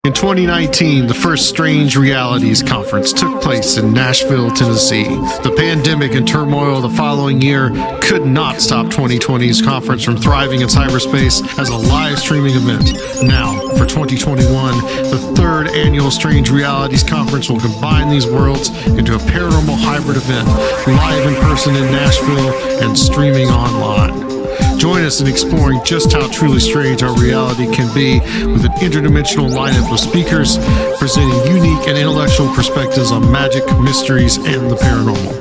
In 2019, the first Strange Realities Conference took place in Nashville, Tennessee. The pandemic and turmoil of the following year could not stop 2020's conference from thriving in cyberspace as a live streaming event. Now, for 2021, the third annual Strange Realities Conference will combine these worlds into a paranormal hybrid event, live in person in Nashville and streaming online. Join us in exploring just how truly strange our reality can be with an interdimensional lineup of speakers presenting unique and intellectual perspectives on magic, mysteries, and the paranormal.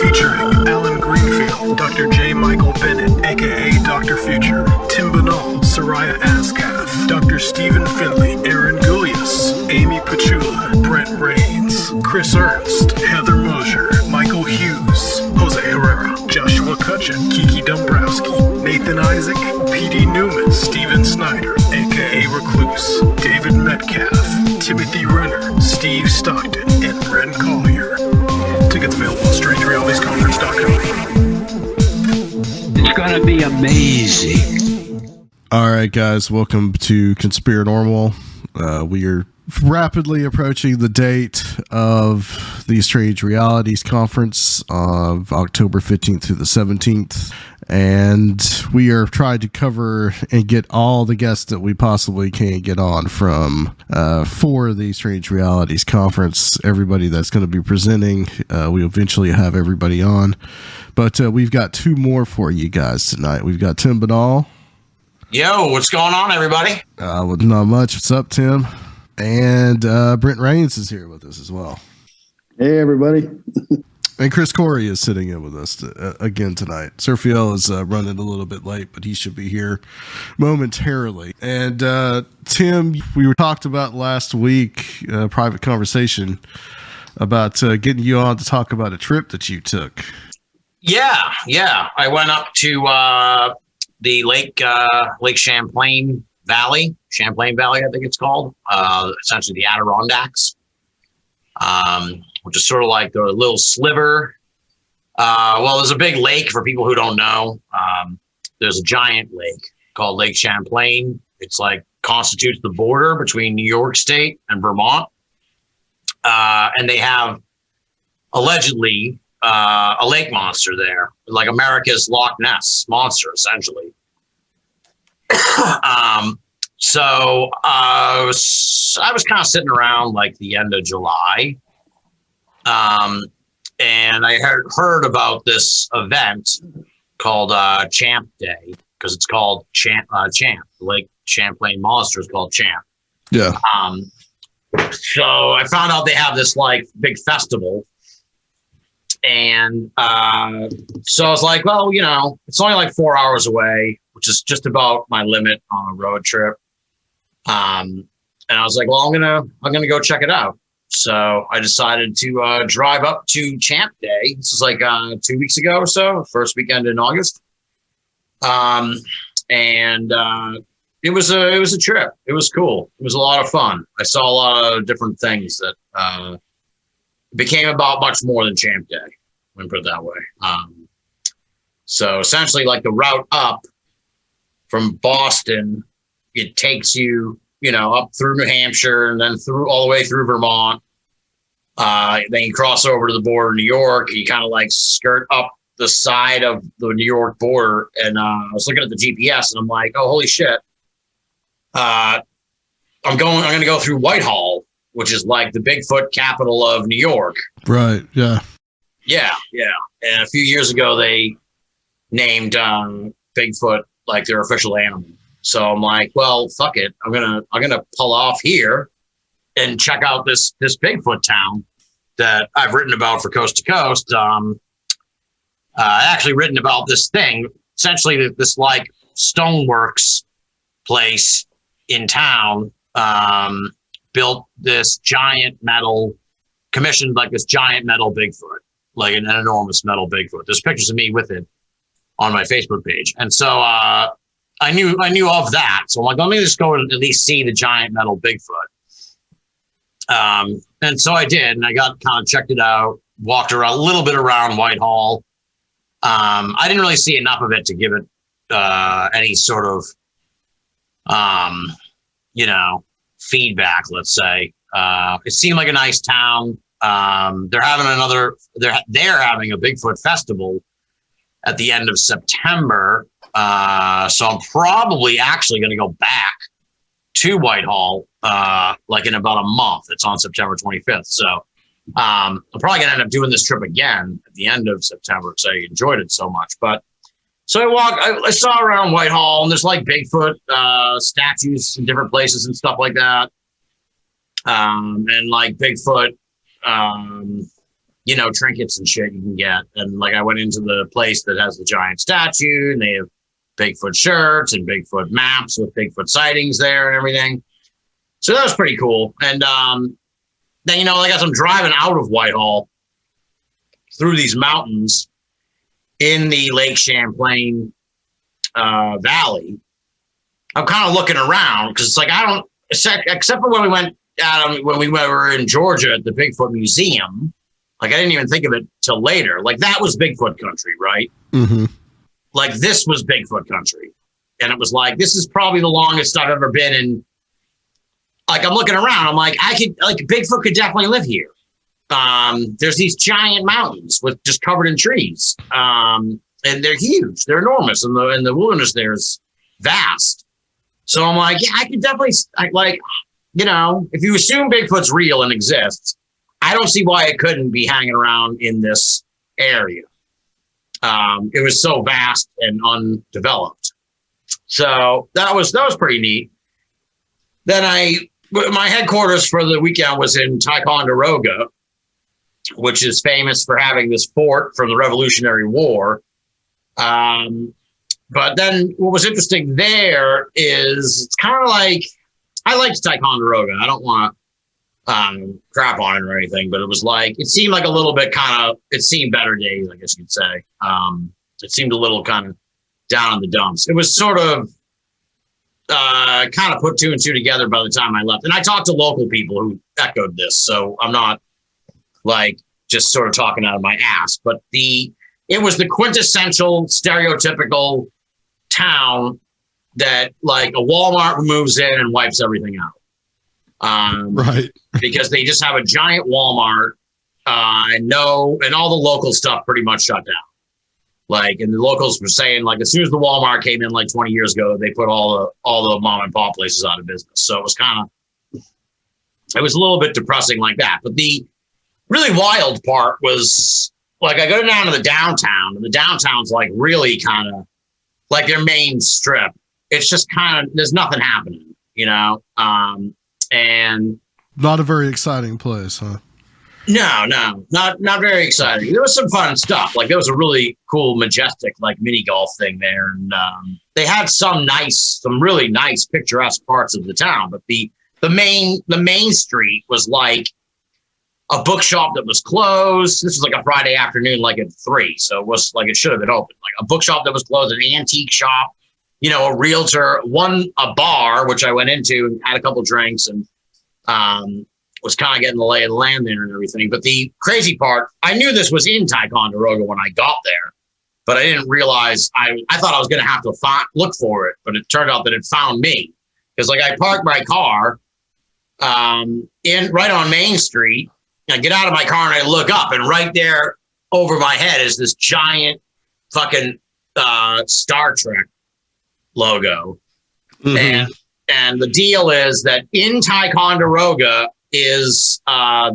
Featuring Alan Greenfield, Dr. J. Michael Bennett, a.k.a. Dr. Future, Tim Binnall, Soraya Ascaf, Dr. Stephen Finley, Aaron Gulius, Amy Pachula, Brent Raynes, Chris Ernst, Heather Mosier, Michael Hughes, Jose Herrera, Joshua Cutchin, Kiki Dombrowski, Nathan Isaac, P.D. Newman, Steven Snyder, a.k.a. Recluse, David Metcalf, Timothy Renner, Steve Stockton, and Ren Collier. Tickets available at strangerealities.com. It's going to be amazing. All right, guys, welcome to Conspirinormal. We are rapidly approaching the date of the Strange Realities Conference of October 15th through the 17th. And we are trying to cover and get all the guests that we possibly can get on from for the Strange Realities Conference. Everybody that's going to be presenting, we eventually have everybody on. But we've got two more for you guys tonight. We've got Tim Binnall. Yo, what's going on, everybody? Well, not much. What's up, Tim? And Brent Raynes is here with us as well. Hey, everybody. And Chris Corey is sitting in with us again tonight. Serfiel is running a little bit late, but he should be here momentarily. And Tim, we talked about last week, private conversation about getting you on to talk about a trip that you took. Yeah. I went up to the Lake Champlain Valley, I think it's called, essentially the Adirondacks, which is sort of like a little sliver. There's a big lake for people who don't know. There's a giant lake called Lake Champlain. It's like constitutes the border between New York State and Vermont. And they have allegedly a lake monster there, like America's Loch Ness monster, essentially. So I was kind of sitting around like the end of July, and I heard about this event called Champ Day, because it's called Champ. The Lake Champlain monster is called Champ. Yeah. So I found out they have this like big festival. And so I was like, well, it's only like 4 hours away, which is just about my limit on a road trip. And I was like, well, I'm gonna go check it out. So I decided to drive up to Champ Day. This was like 2 weeks ago or so, first weekend in August. And it was a trip. It was cool. It was a lot of fun. I saw a lot of different things that became about much more than Champ Day, let me put it that way. So essentially, like the route up from Boston, it takes you, up through New Hampshire and then through all the way through Vermont. Then you cross over to the border of New York. And you kind of like skirt up the side of the New York border. And I was looking at the GPS and I'm like, oh, holy shit. I'm going to go through Whitehall, which is like the Bigfoot capital of New York. Right. Yeah. Yeah. And a few years ago, they named Bigfoot like their official animal. So I'm like, well, fuck it. I'm gonna pull off here and check out this Bigfoot town that I've written about for Coast to Coast. I actually written about this thing, essentially this like stoneworks place in town. Built this giant metal, commissioned like this giant metal Bigfoot, like an enormous metal Bigfoot. There's pictures of me with it on my Facebook page. And so I knew of that. So I'm like, let me just go and at least see the giant metal Bigfoot. And so I did, and I got kind of checked it out, walked around a little bit around Whitehall. I didn't really see enough of it to give it any sort of feedback, let's say. It seemed like a nice town. They're having a Bigfoot festival at the end of September. So I'm probably actually going to go back to Whitehall, like in about a month. It's on September 25th. So I'm probably going to end up doing this trip again at the end of September because I enjoyed it so much. But so I saw around Whitehall, and there's like Bigfoot statues in different places and stuff like that. And like Bigfoot, trinkets and shit you can get. And like I went into the place that has the giant statue, and they have Bigfoot shirts and Bigfoot maps with Bigfoot sightings there and everything. So that was pretty cool. And then, like as I'm driving out of Whitehall through these mountains in the Lake Champlain Valley, I'm kind of looking around because it's like except for when we were in Georgia at the Bigfoot Museum, like I didn't even think of it till later. Like that was Bigfoot country, right? Mm-hmm. Like this was Bigfoot country, and it was like this is probably the longest I've ever been in. Like I'm looking around, I'm like Bigfoot could definitely live here. There's these giant mountains with just covered in trees, and they're huge, they're enormous, and the wilderness there is vast. So I'm like, yeah, I could definitely if you assume Bigfoot's real and exists, I don't see why it couldn't be hanging around in this area. It was so vast and undeveloped. So that was pretty neat. Then my headquarters for the weekend was in Ticonderoga, which is famous for having this fort from the Revolutionary War. But then what was interesting there is it's kind of like, I liked Ticonderoga. I don't want to crap on it or anything, but it seemed like a little bit it seemed better days, I guess you'd say. It seemed a little kind of down in the dumps. It was sort of kind of put two and two together by the time I left. And I talked to local people who echoed this, so I'm not like just sort of talking out of my ass, but it was the quintessential stereotypical town that like a Walmart moves in and wipes everything out. Right. Because they just have a giant Walmart and all the local stuff pretty much shut down. Like, and the locals were saying, like, as soon as the Walmart came in like 20 years ago, they put all the mom and pop places out of business. So it was a little bit depressing like that. But the really wild part was like, I go down to the downtown, and the downtown's like really kind of like their main strip. It's just there's nothing happening, and not a very exciting place, huh? No, not very exciting. There was some fun stuff. Like there was a really cool, majestic, like mini golf thing there, and they had some really nice, picturesque parts of the town. But the main street was like a bookshop that was closed. This was like a Friday afternoon, like at 3, so it was like it should have been open. Like a bookshop that was closed, an antique shop, a realtor, a bar which I went into and had a couple drinks and was kind of getting the lay of the land there and everything. But the crazy part, I knew this was in Ticonderoga when I got there, but I didn't realize, I thought I was going to have to look for it, but it turned out that it found me. Because like I parked my car right on Main Street, I get out of my car and I look up, and right there over my head is this giant fucking Star Trek logo. Mm-hmm. And the deal is that in Ticonderoga is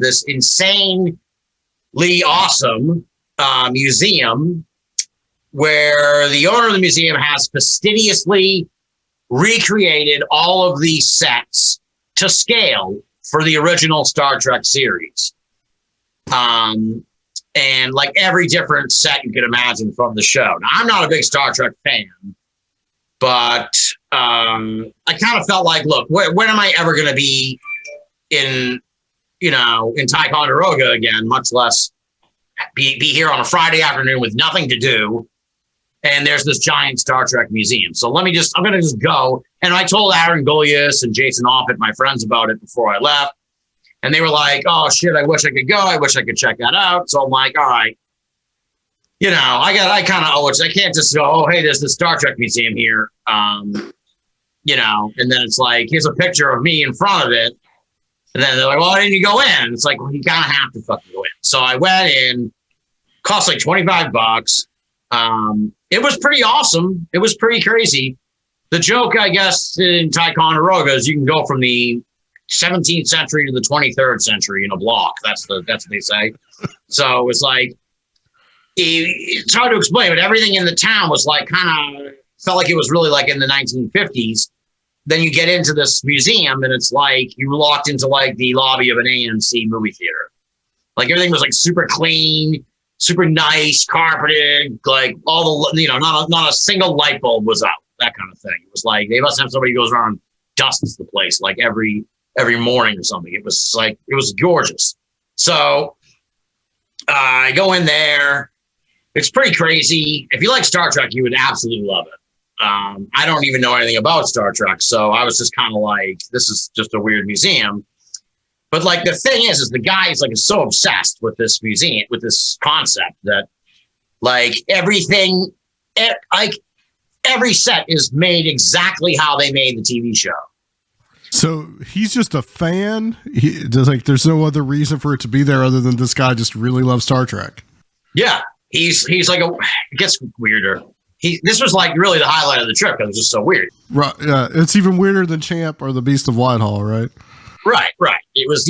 this insanely awesome museum where the owner of the museum has fastidiously recreated all of these sets to scale for the original Star Trek series. And like every different set you could imagine from the show. Now, I'm not a big Star Trek fan, but I kind of felt like, look, when am I ever going to be in Ticonderoga again, much less be here on a Friday afternoon with nothing to do. And there's this giant Star Trek museum. So I'm going to just go. And I told Aaron Gullius and Jason Offit, my friends, about it before I left. And they were like, oh shit, I wish I could go. I wish I could check that out. So I'm like, all right, I kind of owe it. I can't just go, oh, hey, there's the Star Trek museum here. you know, and then it's like, here's a picture of me in front of it. And then they're like, well, why didn't you go in? It's like, well, you kind of have to fucking go in. So I went in, cost like $25. It was pretty awesome. It was pretty crazy. The joke, I guess, in Ticonderoga is you can go from the 17th century to the 23rd century in a block. That's what they say. So it's like, it's hard to explain, but everything in the town was like kind of felt like it was really like in the 1950s. Then you get into this museum and it's like you locked into like the lobby of an AMC movie theater. Like everything was like super clean, super nice, carpeted, like all the, you know, not a single light bulb was out, that kind of thing. It was like they must have somebody who goes around and dusts the place like every morning or something. It was like, it was gorgeous. So I go in there. It's pretty crazy. If you like Star Trek, you would absolutely love it. I don't even know anything about Star Trek, so I was just kind of like, this is just a weird museum. But like the thing is the guy is like so obsessed with this museum, with this concept that like everything, like every set is made exactly how they made the TV show. So he's just a fan. There's no other reason for it to be there other than this guy just really loves Star Trek. Yeah, he's like it gets weirder. This was like really the highlight of the trip because it was just so weird. Right. Yeah. It's even weirder than Champ or the Beast of Whitehall, right? Right. It was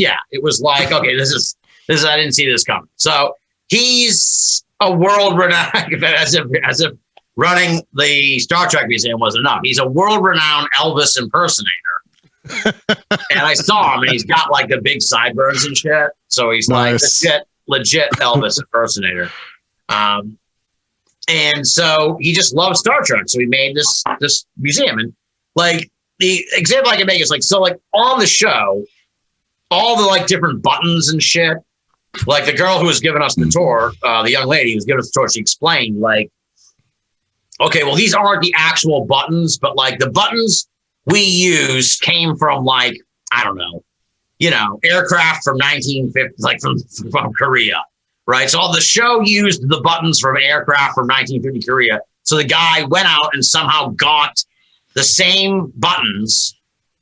like, okay, this is, I didn't see this coming. So he's a world renowned, as if running the Star Trek museum wasn't enough. He's a world renowned Elvis impersonator. And I saw him and he's got like the big sideburns and shit. So he's nice. Like legit Elvis impersonator. And so he just loves Star Trek. So he made this museum. And like the example I can make is like, so like on the show, all the like different buttons and shit, like the girl who was giving us the tour, the young lady who was giving us the tour, she explained like, okay, well, these aren't the actual buttons, but like the buttons we use came from like, I don't know, you know, aircraft from 1950, like from Korea. Right. So the show used the buttons from aircraft from 1950 Korea. So the guy went out and somehow got the same buttons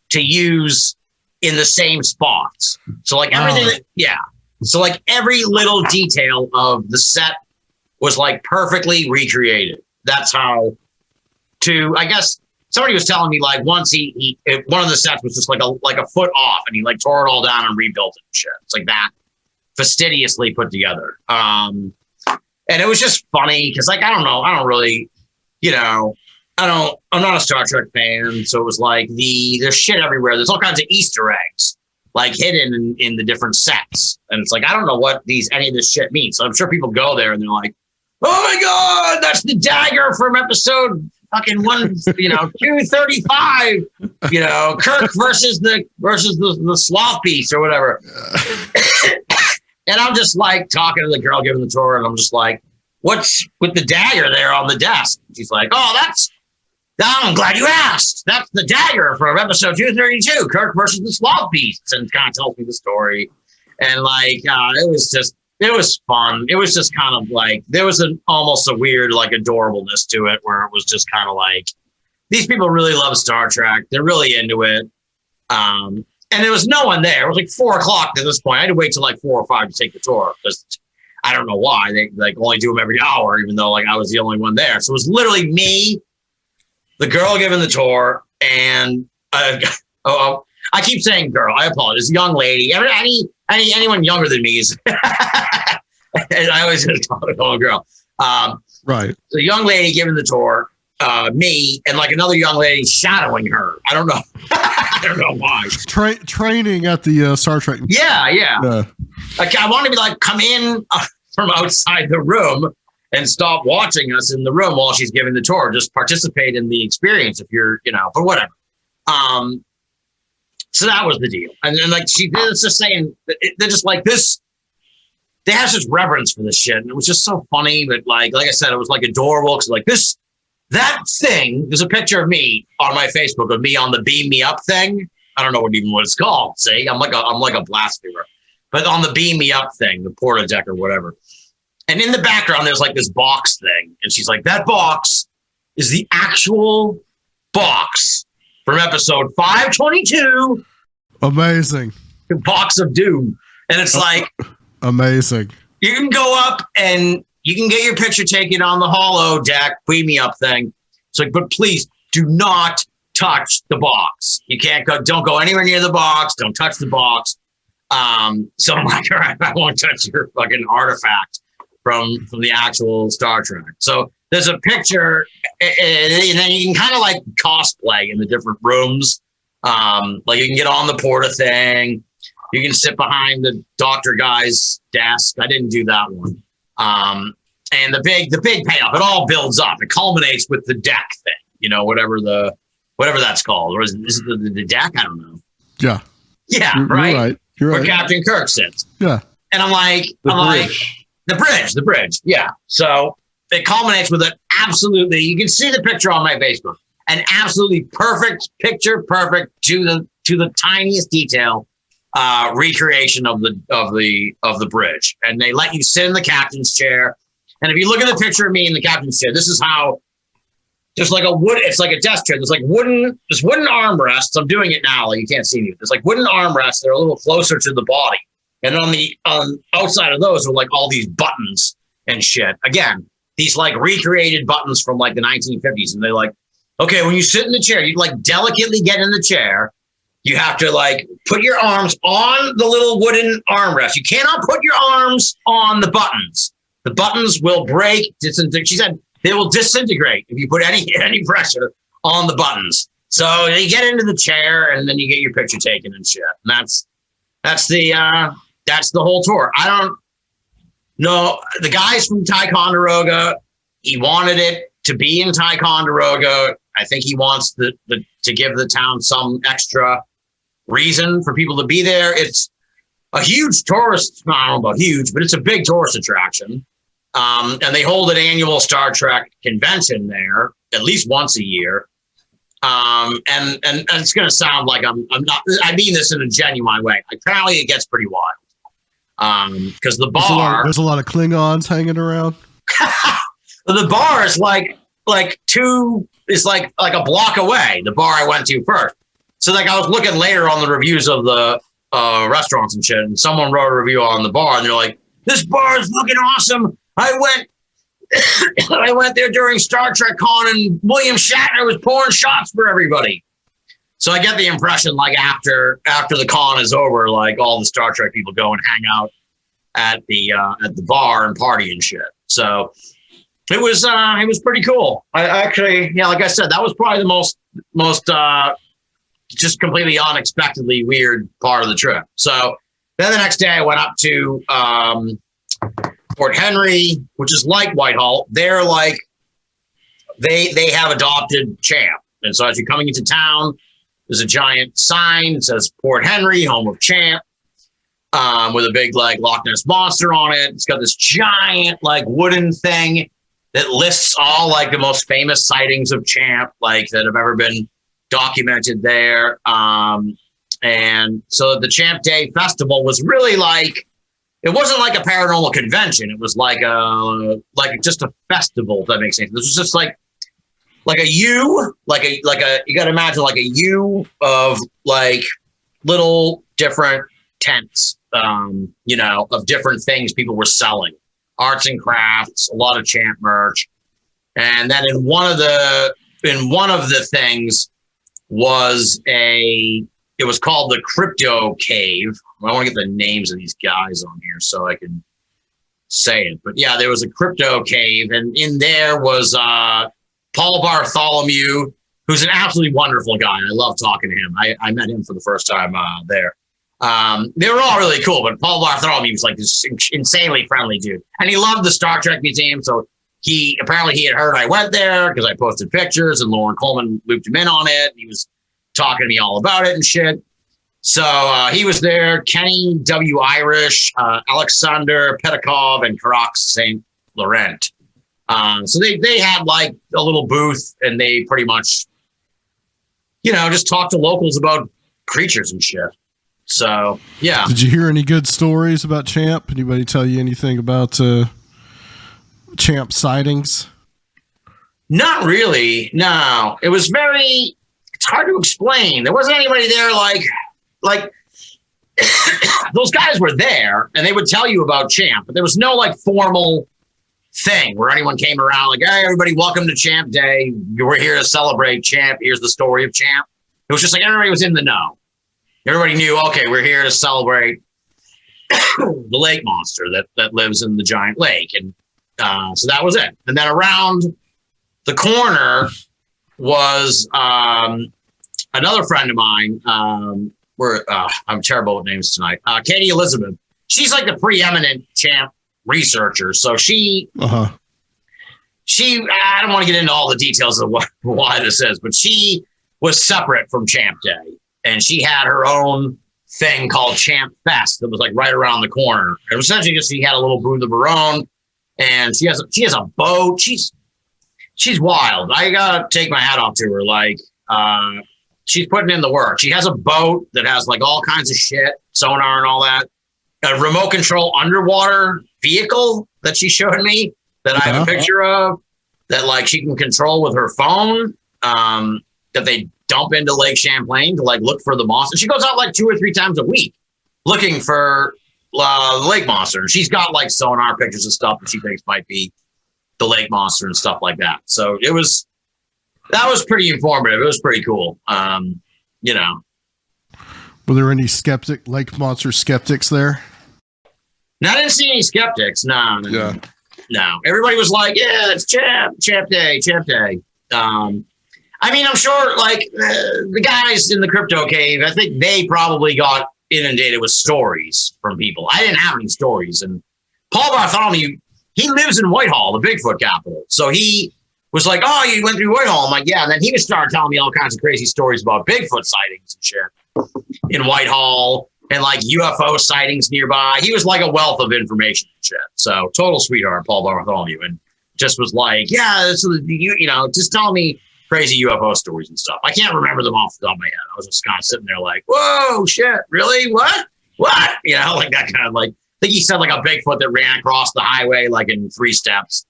to use in the same spots. So like everything, So like every little detail of the set was like perfectly recreated. That's how I guess somebody was telling me like once he one of the sets was just like a foot off and he like tore it all down and rebuilt it and shit. It's like that. Fastidiously put together. And it was just funny because like, I don't know. I don't really, you know, I'm not a Star Trek fan. So it was like there's shit everywhere. There's all kinds of Easter eggs like hidden in the different sets. And it's like, I don't know what any of this shit means. So I'm sure people go there and they're like, oh my God, that's the dagger from episode fucking 235, you know, Kirk versus the sloth piece or whatever. And I'm just like talking to the girl giving the tour, and I'm just like, what's with the dagger there on the desk? She's like, oh, I'm glad you asked. That's the dagger from episode 232, Kirk versus the sloth beast. And kind of tells me the story. And like, it was fun. It was just kind of like, there was almost a weird, like adorableness to it where it was just kind of like, these people really love Star Trek. They're really into it. And there was no one there. It was like 4:00 at this point. I had to wait till like 4 or 5 to take the tour because I don't know why they like only do them every hour, even though like I was the only one there. So it was literally me, the girl giving the tour, and I keep saying girl. I apologize. Young lady. Anyone younger than me is. I always just call a girl. Right. The young lady giving the tour, me, and like another young lady shadowing her. I don't know. I don't know why. Training at the Star Trek. Yeah. Like I want to be like, come in from outside the room and stop watching us in the room while she's giving the tour. Just participate in the experience if you're, you know, but whatever. So that was the deal. And then like she was just saying, they're just like this. They have such reverence for this shit, and it was just so funny. But like I said, it was like adorable because like that thing. There's a picture of me on my Facebook of me on the Beam Me Up thing. I don't know what it's called. See, I'm like a blasphemer, but on the Beam Me Up thing, the Porta Deck or whatever. And in the background, there's like this box thing, and she's like, that box is the actual box from episode 522. Amazing. Box of Doom. And it's like, amazing. You can go up and you can get your picture taken on the holo deck, beam me up thing. It's like, but please do not touch the box. You can't go, don't go anywhere near the box. Don't touch the box. So I'm like, all right, I won't touch your fucking artifact from the actual Star Trek. So there's a picture, and then you can kind of like cosplay in the different rooms. Like you can get on the porta thing. You can sit behind the doctor guy's desk. I didn't do that one. And the big payoff, it all builds up. It culminates with the deck thing, you know, whatever that's called. Or is it the deck? I don't know. Yeah. Yeah, You're right? You're Where right. Captain Kirk sits. Yeah. And I'm like, the bridge. Yeah. So it culminates with an absolutely, you can see the picture on my Facebook, an absolutely perfect picture, perfect to the tiniest detail, recreation of the bridge. And they let you sit in the captain's chair. And if you look at the picture of me in the captain's chair, this is how, there's like it's like a desk chair. There's like wooden armrests. I'm doing it now. Like you can't see me. There's like wooden armrests. They're a little closer to the body. And on outside of those are like all these buttons and shit. Again, these like recreated buttons from like the 1950s. And they're like, okay, when you sit in the chair, you like delicately get in the chair. You have to like put your arms on the little wooden armrest. You cannot put your arms on the buttons. The buttons will break. She said they will disintegrate if you put any pressure on the buttons. So you get into the chair and then you get your picture taken and shit. And that's the whole tour. I don't know. The guys from Ticonderoga, he wanted it to be in Ticonderoga. I think he wants to give the town some extra reason for people to be there. It's a huge tourist, I don't know about huge, but it's a big tourist attraction. And they hold an annual Star Trek convention there at least once a year. And it's going to sound like I'm not, I mean this in a genuine way. Apparently it gets pretty wild. Because the bar, there's a lot of Klingons hanging around. The bar is like a block away. The bar I went to first. So like I was looking later on the reviews of the restaurants and shit, and someone wrote a review on the bar, and they're like, "This bar is looking awesome. I went there during Star Trek Con, and William Shatner was pouring shots for everybody." So I get the impression like after the con is over, like all the Star Trek people go and hang out at the bar and party and shit. So it was pretty cool. I actually, yeah, like I said, that was probably the most just completely unexpectedly weird part of the trip. So then the next day I went up to Fort Henry, which is like Whitehall. They're like they have adopted Champ, and so as you're coming into town, there's a giant sign that says Fort Henry, home of Champ, with a big like Loch Ness monster on it. It's got this giant like wooden thing that lists all like the most famous sightings of Champ, like that have ever been documented there. And so the Champ Day Festival was really like, it wasn't like a paranormal convention. It was like just a festival, if that makes sense. This was just like a U, you got to imagine like a U of like little different tents, of different things people were selling, arts and crafts, a lot of Champ merch. And then in one of the things was it was called the Crypto Cave. I want to get the names of these guys on here so I can say it. But yeah, there was a Crypto Cave, and in there was Paul Bartholomew, who's an absolutely wonderful guy. I love talking to him. I met him for the first time there. They were all really cool, but Paul Bartholomew was like this insanely friendly dude. And he loved the Star Trek Museum, so he had heard I went there because I posted pictures, and Lauren Coleman looped him in on it. He was talking to me all about it and shit. So he was there, Kenny W. Irish, Alexander Petakov, and Karak St. Laurent. So they had like a little booth, and they pretty much, just talked to locals about creatures and shit. So, yeah. Did you hear any good stories about Champ? Anybody tell you anything about Champ sightings? Not really. No, it was very it's hard to explain. There wasn't anybody there like those guys were there and they would tell you about Champ, but there was no like formal thing where anyone came around like, hey, everybody, welcome to Champ Day. We're here to celebrate Champ. Here's the story of Champ. It was just like everybody was in the know. Everybody knew, okay, we're here to celebrate the lake monster that lives in the giant lake. And so that was it. And then around the corner was another friend of mine. I'm terrible with names tonight. Katie Elizabeth. She's like the preeminent Champ researcher. So she, I don't want to get into all the details of why this is, but she was separate from Champ Day. And she had her own thing called Champ Fest that was like right around the corner. It was essentially just she had a little booth of her own, and she has a boat. She's wild. I gotta take my hat off to her. Like she's putting in the work. She has a boat that has like all kinds of shit, sonar and all that. A remote control underwater vehicle that she showed me that I have a picture of that like she can control with her phone. That they dump into Lake Champlain to like look for the monster. She goes out like 2 or 3 times a week looking for the lake monster. She's got like sonar pictures and stuff that she thinks might be the lake monster and stuff like that. So that was pretty informative. It was pretty cool. You know. Were there any lake monster skeptics there? No, I didn't see any skeptics. No. Yeah. No. Everybody was like, yeah, it's Champ Day. I mean, I'm sure like the guys in the crypto cave, I think they probably got inundated with stories from people. I didn't have any stories. And Paul Bartholomew, he lives in Whitehall, the Bigfoot capital. So he was like, oh, you went through Whitehall. I'm like, yeah. And then he would start telling me all kinds of crazy stories about Bigfoot sightings and shit in Whitehall and like UFO sightings nearby. He was like a wealth of information and shit. So total sweetheart, Paul Bartholomew. And just was like, yeah, so just tell me crazy UFO stories and stuff. I can't remember them off the top of my head. I was just kind of sitting there like, whoa, shit, really? What? You know, like that kind of like, I think he said like a Bigfoot that ran across the highway like in 3 steps.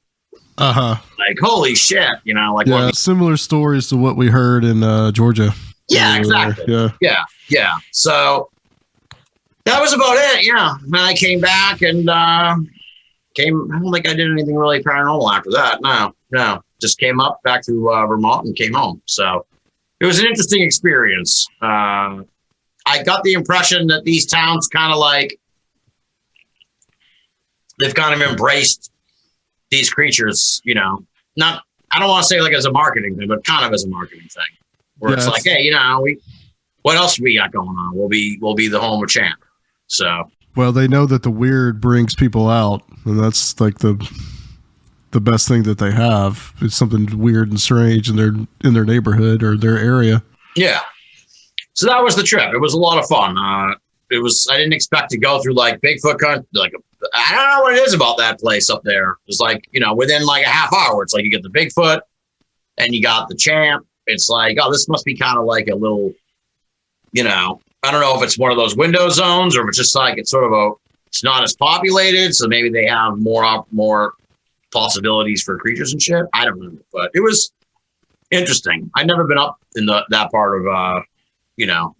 Like, holy shit, you know, like similar stories to what we heard in Georgia. Yeah, exactly. Yeah. So that was about it. Yeah. And I came back and I don't think I did anything really paranormal after that. No. Just came up back to Vermont and came home. So it was an interesting experience. I got the impression that these towns kind of like, they've kind of embraced these creatures, you know, I don't want to say like as a marketing thing, but kind of as a marketing thing where it's like, hey, you know, what else we got going on? We'll be the home of Champ. So, well, they know that the weird brings people out, and that's like the best thing that they have is something weird and strange in their neighborhood or their area. Yeah. So that was the trip. It was a lot of fun. I didn't expect to go through like Bigfoot country. Like, I don't know what it is about that place up there. It's like, you know, within like a half hour, it's like you get the Bigfoot and you got the Champ. It's like, oh, this must be kind of like a little, you know, I don't know if it's one of those window zones or if it's just like, it's not as populated. So maybe they have more possibilities for creatures and shit. I don't know, but it was interesting. I'd never been up in that part of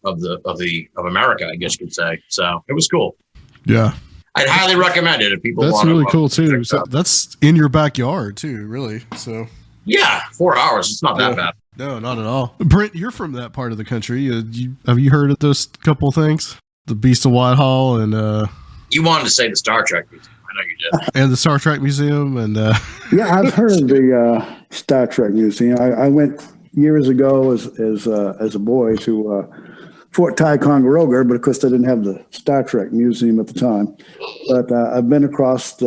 of America, I guess you could say. So it was cool. Yeah, I'd highly recommend it if people want. That's really cool too. So that's in your backyard too, really. So yeah, 4 hours. It's not that bad. No, not at all. Brent, you're from that part of the country. Have you heard of those couple things? The Beast of Whitehall and you wanted to say the Star Trek Museum. I know you did. And the Star Trek Museum and yeah, I've heard of the Star Trek Museum. I went years ago as a boy to Fort Ticonderoga, but of course they didn't have the Star Trek Museum at the time. But I've been across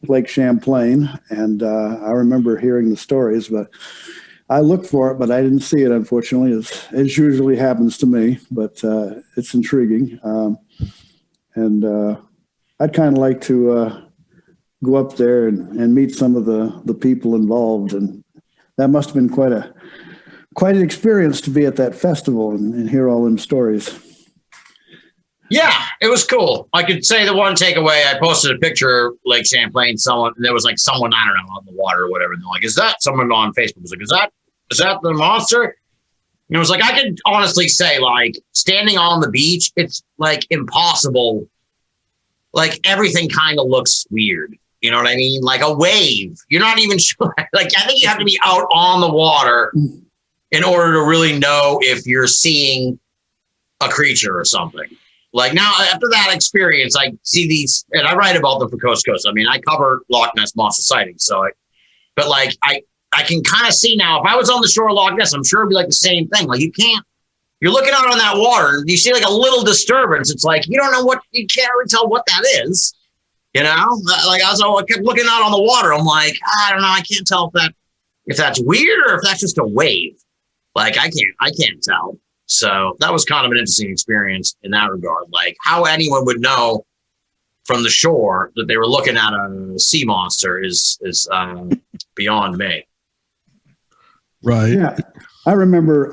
Lake Champlain, and I remember hearing the stories, but I looked for it, but I didn't see it, unfortunately, as usually happens to me, but it's intriguing. And I'd kind of like to go up there and meet some of the people involved. And that must have been quite an experience to be at that festival and hear all them stories. Yeah, it was cool. I could say the one takeaway, I posted a picture of Lake Champlain, there was like someone, I don't know, on the water or whatever. And they're like, is that someone on Facebook was like, is that the monster? It was like, I could honestly say, like, standing on the beach, it's like impossible. Like, everything kind of looks weird. You know what I mean? Like a wave. You're not even sure. Like, I think you have to be out on the water in order to really know if you're seeing a creature or something. Like, now, after that experience, I see these, and I write about them for Coast to Coast. I mean, I cover Loch Ness monster sightings. So, but like, I can kind of see now, if I was on the shore of Loch Ness, I'm sure it'd be like the same thing. Like, you're looking out on that water, and you see like a little disturbance. It's like, you don't know you can't really tell what that is. You know, like I kept looking out on the water. I'm like, I don't know. I can't tell if that's weird or if that's just a wave. Like, I can't tell. So that was kind of an interesting experience in that regard. Like, how anyone would know from the shore that they were looking at a sea monster is beyond me. Right. Yeah, I remember.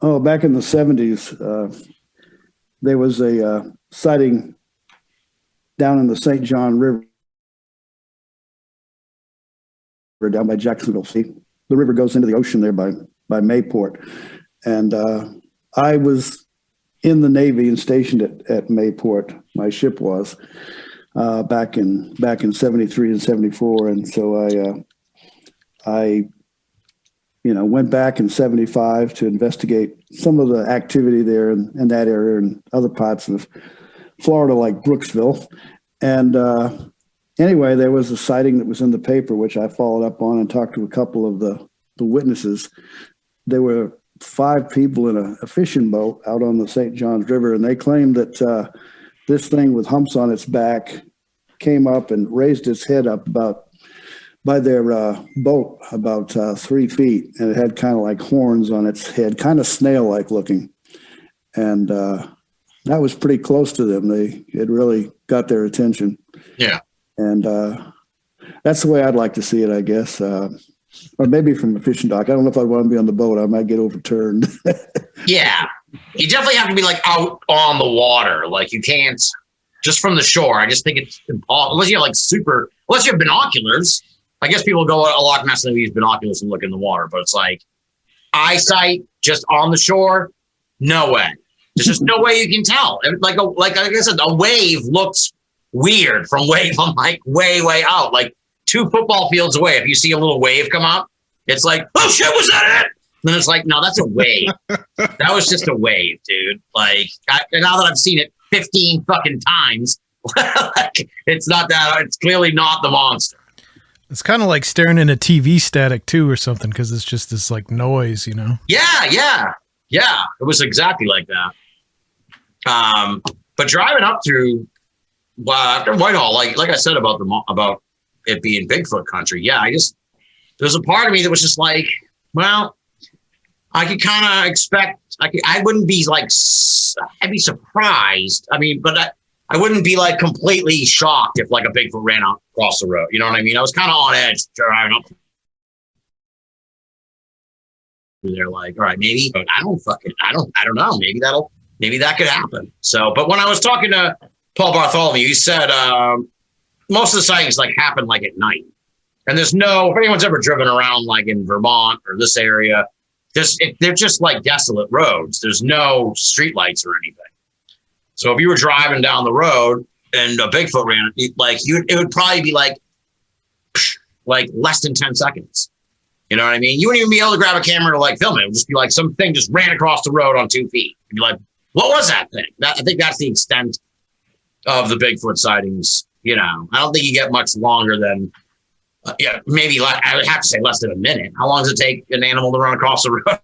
Back in the 70s, there was a sighting down in the St. John River, down by Jacksonville. See, the river goes into the ocean there by Mayport, and I was in the Navy and stationed at Mayport. My ship was back in 73 and 74, and so I went back in 75 to investigate some of the activity there in that area and other parts of Florida, like Brooksville. And anyway, there was a sighting that was in the paper, which I followed up on and talked to a couple of the witnesses. There were 5 people in a fishing boat out on the St. Johns River, and they claimed that this thing with humps on its back came up and raised its head up by their boat about 3 feet, and it had kind of like horns on its head, kind of snail-like looking. And that was pretty close to them. It really got their attention. Yeah. And that's the way I'd like to see it, I guess. Or maybe from a fishing dock. I don't know if I'd want to be on the boat. I might get overturned. Yeah. You definitely have to be like out on the water. Like, you can't just from the shore. I just think it's impossible unless you have unless you have binoculars. I guess people go a Loch Ness and use binoculars and look in the water, but it's like eyesight just on the shore. No way. There's just no way you can tell. Like I said, a wave looks weird from way out, like 2 football fields away. If you see a little wave come up, it's like, oh shit, was that it? Then it's like, no, that's a wave. That was just a wave, dude. Like, now that I've seen it 15 fucking times, like, it's not that. It's clearly not the monster. It's kind of like staring in a TV static too or something, because it's just this like noise, you know? Yeah. It was exactly like that. But driving up through Whitehall, like I said about it being Bigfoot country, yeah, there's a part of me that was just like, well, I could kind of expect, I wouldn't be like, I'd be surprised. I mean, but I wouldn't be like completely shocked if like a Bigfoot ran out across the road. You know what I mean? I was kind of on edge driving up. They're like, all right, maybe, but I don't know. Maybe that could happen. So, but when I was talking to Paul Bartholomew, he said most of the sightings like happen like at night, and if anyone's ever driven around like in Vermont or this area, they're just like desolate roads. There's no streetlights or anything. So if you were driving down the road and a Bigfoot ran, it would probably be like less than 10 seconds. You know what I mean? You wouldn't even be able to grab a camera to like film it. It would just be like something just ran across the road on 2 feet. You'd be like, what was that thing? I think that's the extent of the Bigfoot sightings. You know, I don't think you get much longer than, maybe I would have to say less than a minute. How long does it take an animal to run across the road?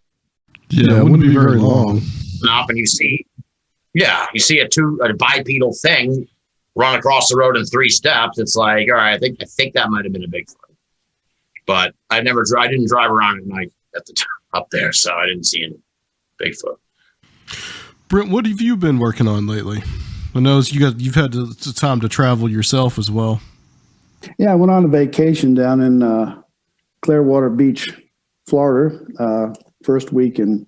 Yeah, it wouldn't be very long. Enough, and you see a bipedal thing run across the road in 3 steps. It's like, all right, I think that might have been a Bigfoot, but I didn't drive around at night at the time up there, so I didn't see any Bigfoot. Brent, what have you been working on lately? I know you've had the time to travel yourself as well. Yeah, I went on a vacation down in Clearwater Beach, Florida, first week in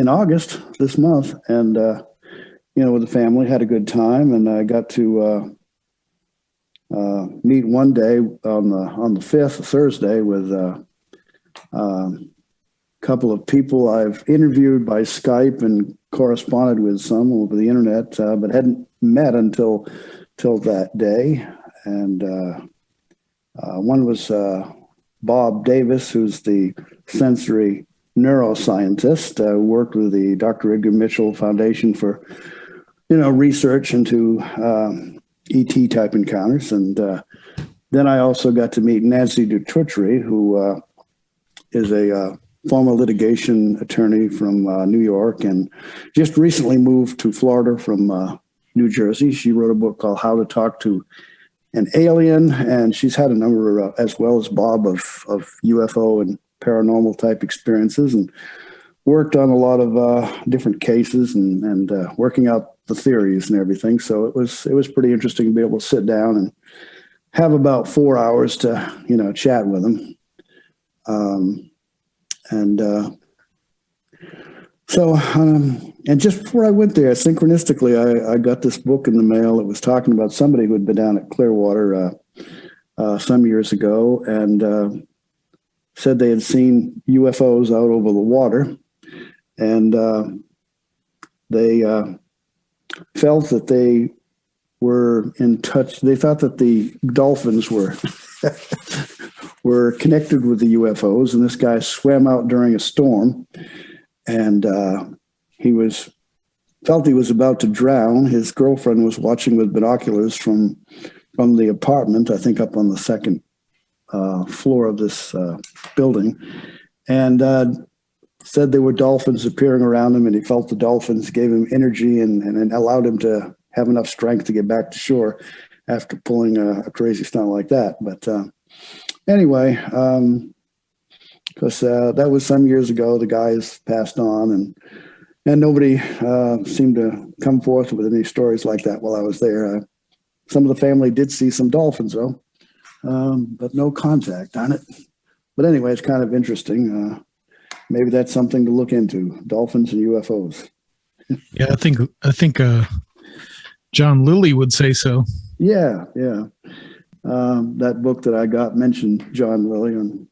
August this month, and with the family, had a good time, and I got to meet one day on the 5th, Thursday, with couple of people I've interviewed by Skype and corresponded with some over the internet, but hadn't met until that day. And one was Bob Davis, who's the sensory neuroscientist, worked with the Dr. Edgar Mitchell Foundation for, research into ET type encounters. And then I also got to meet Nancy Dutoutry, who is a former litigation attorney from New York and just recently moved to Florida from New Jersey. She wrote a book called How to Talk to an Alien, and she's had a number, as well as Bob, of UFO and paranormal type experiences, and worked on a lot of different cases and working out the theories and everything. So it was pretty interesting to be able to sit down and have about 4 hours to chat with them. And just before I went there, synchronistically, I got this book in the mail that was talking about somebody who had been down at Clearwater some years ago and said they had seen UFOs out over the water. And they felt that they were in touch. They thought that the dolphins were were connected with the UFOs, and this guy swam out during a storm, and he felt he was about to drown. His girlfriend was watching with binoculars from the apartment, I think up on the second floor of this building, and said there were dolphins appearing around him, and he felt the dolphins gave him energy and allowed him to have enough strength to get back to shore after pulling a crazy stunt like that. But anyway, because that was some years ago, the guys passed on, and nobody seemed to come forth with any stories like that while I was there. Some of the family did see some dolphins, though, but no contact on it. But anyway, it's kind of interesting. Maybe that's something to look into: dolphins and UFOs. Yeah, I think John Lilly would say so. Yeah. That book that I got mentioned John Lilly on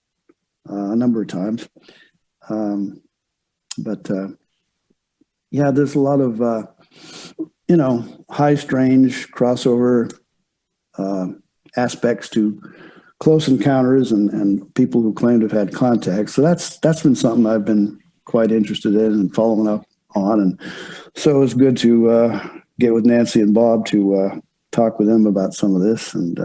a number of times. But there's a lot of, high strange crossover aspects to close encounters and people who claim to have had contact. So that's been something I've been quite interested in and following up on. And so it's good to get with Nancy and Bob to talk with them about some of this. And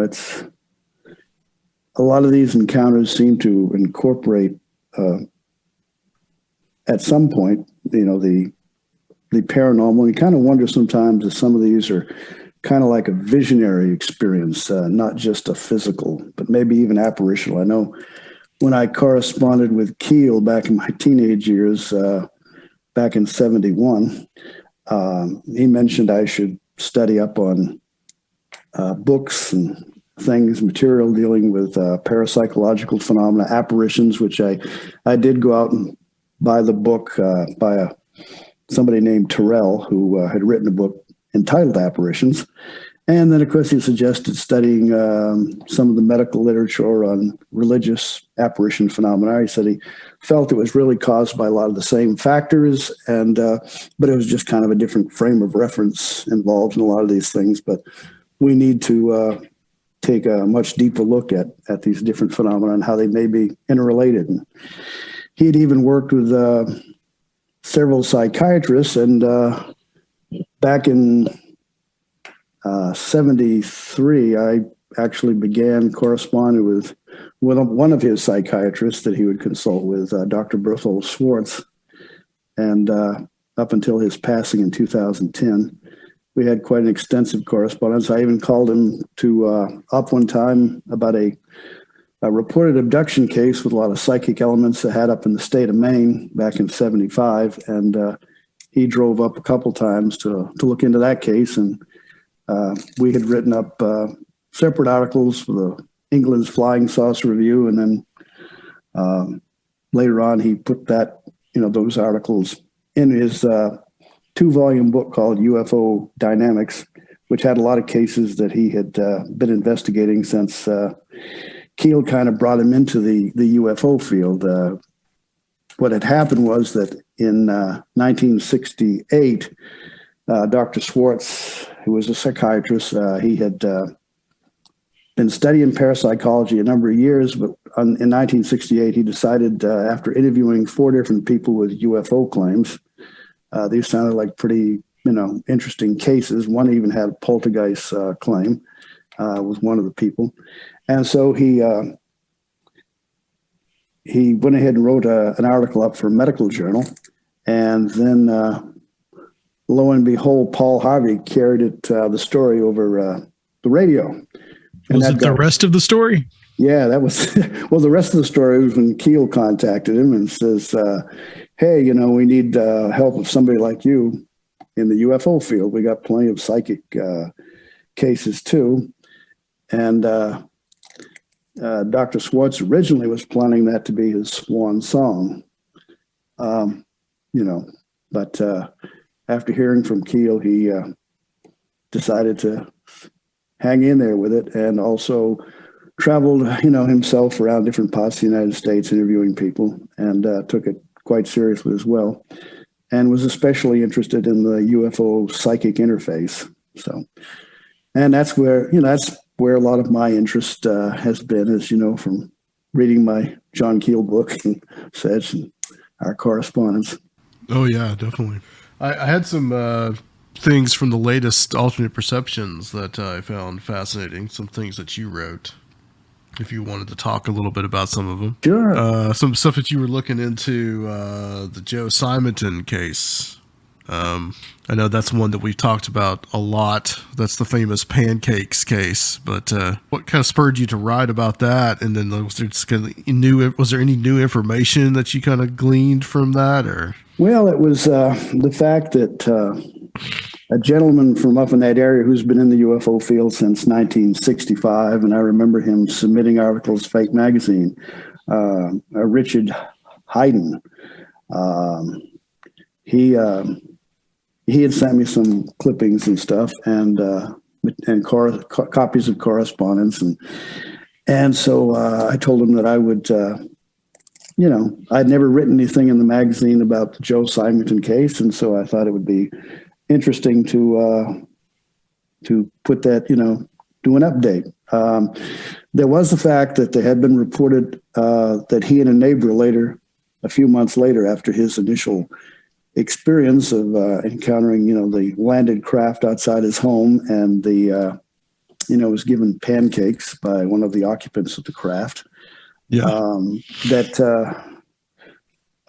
it's a lot of these encounters seem to incorporate at some point, the paranormal. You kind of wonder sometimes if some of these are kind of like a visionary experience, not just a physical, but maybe even apparitional. I know when I corresponded with Keel back in my teenage years, back in 1971, he mentioned I should study up on books and things, material dealing with parapsychological phenomena, apparitions, which I did go out and buy the book by somebody named Terrell, who had written a book entitled Apparitions. And then, of course, he suggested studying some of the medical literature on religious apparition phenomena. He said he felt it was really caused by a lot of the same factors, and but it was just kind of a different frame of reference involved in a lot of these things. But we need to take a much deeper look at these different phenomena and how they may be interrelated. And he had even worked with several psychiatrists, and back in 1973, I actually began corresponding with one of his psychiatrists that he would consult with, Dr. Berthold Schwartz. And up until his passing in 2010, we had quite an extensive correspondence. I even called him up one time about a reported abduction case with a lot of psychic elements that had up in the state of Maine back in 1975. And he drove up a couple times to look into that case. And we had written up separate articles for the England's Flying Saucer Review, and then later on he put those articles in his 2-volume book called UFO Dynamics, which had a lot of cases that he had been investigating since Keel kind of brought him into the UFO field. What had happened was that in 1968, Dr. Schwartz, who was a psychiatrist, he had been studying parapsychology a number of years, but in 1968, he decided, after interviewing 4 different people with UFO claims, these sounded like pretty, interesting cases. One even had a poltergeist claim, was one of the people. And so he went ahead and wrote an article up for a medical journal. And then, lo and behold, Paul Harvey carried the story over the radio. And was it the rest of the story? Yeah, that was, well, the rest of the story was when Keel contacted him and says, hey, we need help of somebody like you in the UFO field. We got plenty of psychic cases too. And Dr. Schwartz originally was planning that to be his swan song, but after hearing from Keel, he decided to hang in there with it, and also traveled, himself around different parts of the United States interviewing people, and took it quite seriously as well, and was especially interested in the UFO psychic interface. So, and that's where a lot of my interest has been, as from reading my John Keel book and such, and our correspondence. Oh yeah, definitely. I had some things from the latest alternate perceptions that I found fascinating. Some things that you wrote, if you wanted to talk a little bit about some of them. Sure. Some stuff that you were looking into, the Joe Simonton case. I know that's one that we've talked about a lot. That's the famous pancakes case. But what kind of spurred you to write about that? And then was there any new information that you kind of gleaned from that, or? Well, it was the fact that a gentleman from up in that area who's been in the UFO field since 1965, and I remember him submitting articles to Fake Magazine, Richard Hayden. He had sent me some clippings and stuff, and copies of correspondence, and so I told him that I would. I'd never written anything in the magazine about the Joe Simonton case, and so I thought it would be interesting to put that, do an update. There was the fact that there had been reported that he and a neighbor later, a few months later, after his initial experience of encountering, the landed craft outside his home, and was given pancakes by one of the occupants of the craft. Yeah.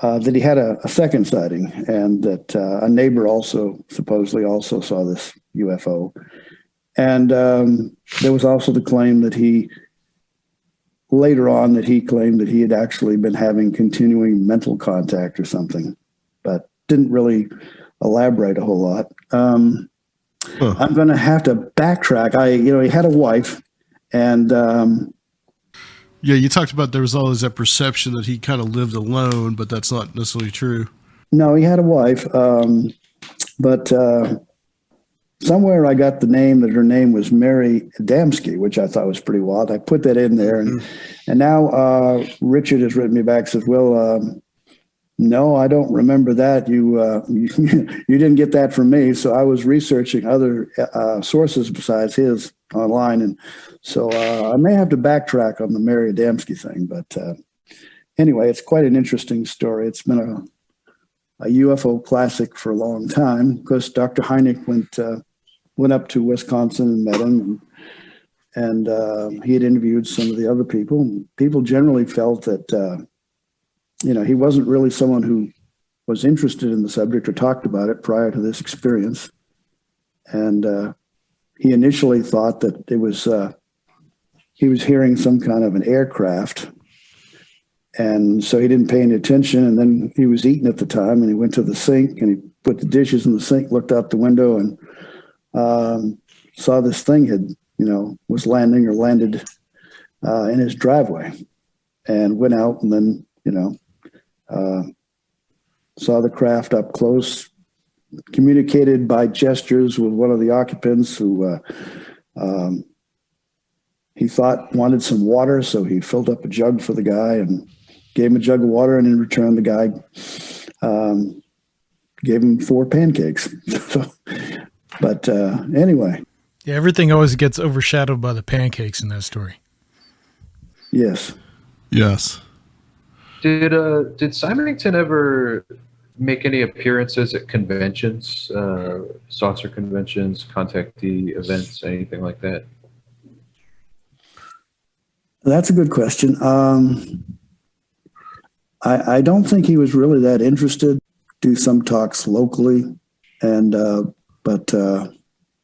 That he had a second sighting, and that a neighbor also supposedly also saw this UFO. And there was also the claim that he claimed that he had actually been having continuing mental contact or something, but didn't really elaborate a whole lot. I'm going to have to backtrack. He had a wife, and yeah, you talked about there was always that perception that he kind of lived alone, but that's not necessarily true. No, he had a wife, but somewhere I got the name that her name was Mary Adamski, which I thought was pretty wild. I put that in there, and now Richard has written me back, says, well, no, I don't remember that. You didn't get that from me. So I was researching other sources besides his online, and so I may have to backtrack on the Mary Adamski thing. But anyway, it's quite an interesting story. It's been a UFO classic for a long time. Of course, Dr. Hynek went up to Wisconsin and met him, and he had interviewed some of the other people. People generally felt that he wasn't really someone who was interested in the subject or talked about it prior to this experience. And he initially thought that it was he was hearing some kind of an aircraft, and so he didn't pay any attention. And then he was eating at the time, and he went to the sink and he put the dishes in the sink, looked out the window, and saw this thing was landing or landed in his driveway, and went out and then saw the craft up close, communicated by gestures with one of the occupants who he wanted some water, so he filled up a jug for the guy and gave him a jug of water, and in return, the guy gave him 4 pancakes. But anyway. Yeah, everything always gets overshadowed by the pancakes in that story. Yes. Yes. Did Simonton ever make any appearances at conventions, saucer conventions, contactee events, anything like that? That's a good question. I don't think he was really that interested. Do some talks locally, and but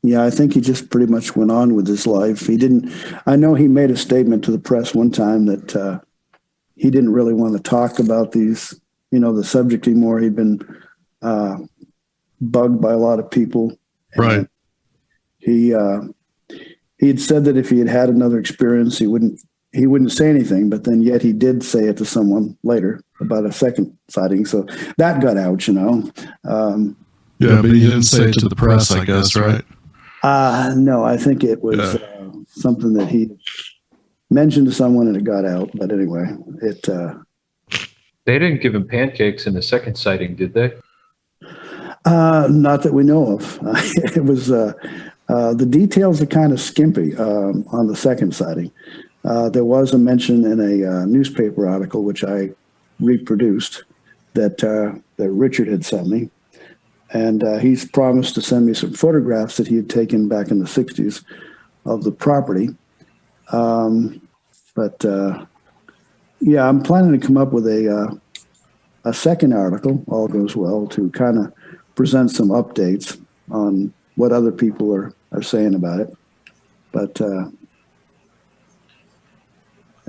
yeah, I think he just pretty much went on with his life. He didn't. I know he made a statement to the press one time that he didn't really want to talk about these, the subject anymore. He'd been bugged by a lot of people. Right. He had said that if he had had another experience, he wouldn't say anything, but then yet he did say it to someone later about a second sighting. So that got out, Yeah, but he didn't say it to the press, I guess, right? No, I think it was something that he mentioned to someone and it got out. But anyway, They didn't give him pancakes in the second sighting, did they? Not that we know of. It was the details are kind of skimpy on the second sighting. There was a mention in a newspaper article, which I reproduced, that Richard had sent me. And he's promised to send me some photographs that he had taken back in the 60s of the property. Yeah, I'm planning to come up with a second article, all goes well, to kind of present some updates on what other people are saying about it. But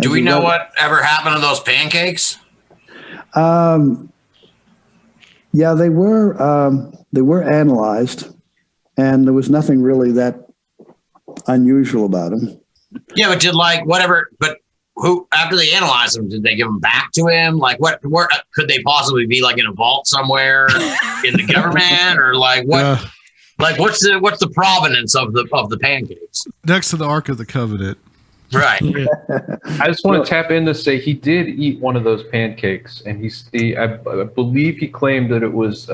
do we know what ever happened to those pancakes? Yeah, they were analyzed, and there was nothing really that unusual about them. Yeah, but but who, after they analyzed them, did they give them back to him? Like, where could they possibly be? Like in a vault somewhere in the government, or like what? Yeah. Like what's the provenance of the pancakes? Next to the Ark of the Covenant. Right. I just want to tap in to say he did eat one of those pancakes, and I believe he claimed that it was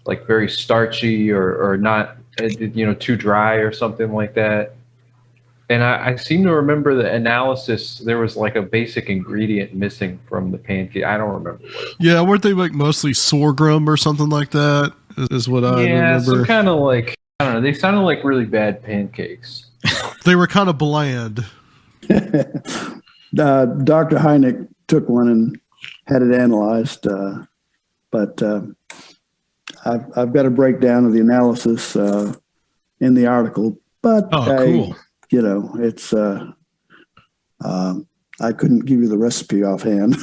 like very starchy or not, too dry or something like that. And I seem to remember the analysis. There was like a basic ingredient missing from the pancake. I don't remember what. Yeah, weren't they like mostly sorghum or something like that? Is what I remember. Yeah, some kind of like, I don't know. They sounded like really bad pancakes. They were kind of bland. Dr. Hynek took one and had it analyzed, but I've got a breakdown of the analysis in the article. But cool. It's I couldn't give you the recipe offhand.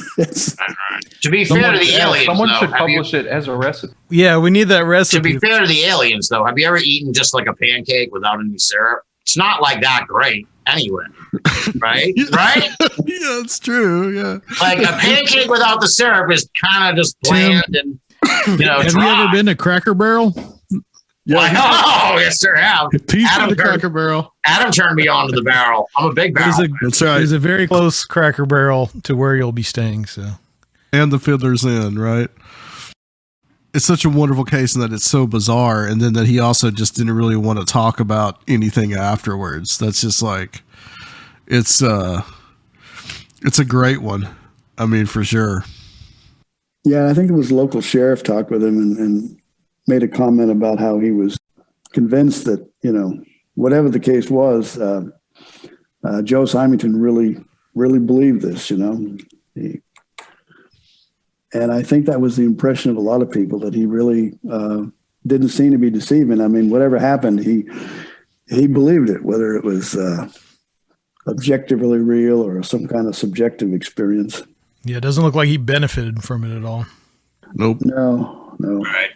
To be fair to the aliens, someone though, should publish it as a recipe. Yeah, we need that recipe. To be fair to the aliens, though, have you ever eaten just like a pancake without any syrup? It's not like that great anyway, right? Right? Yeah, it's true. Yeah. Like a pancake without the syrup is kind of just bland and, Have dry. you ever been to Cracker Barrel? Well, oh, yes, sir, have. Piece of the Cracker Barrel. Adam turned me on to the barrel. I'm a big barrel. That's right. There's a very close Cracker Barrel to where you'll be staying. So, and the Fiddler's Inn, right? It's such a wonderful case in that it's so bizarre, and then that he also just didn't really want to talk about anything afterwards. That's just like, it's a great one. I mean, for sure. Yeah, I think it was local sheriff talked with him and made a comment about how he was convinced that, whatever the case was, Joe Simonton really believed this, and I think that was the impression of a lot of people, that he really didn't seem to be deceiving. I mean, whatever happened, he believed it, whether it was objectively real or some kind of subjective experience. yeah, it doesn't look like he benefited from it at all. Nope. No. Right.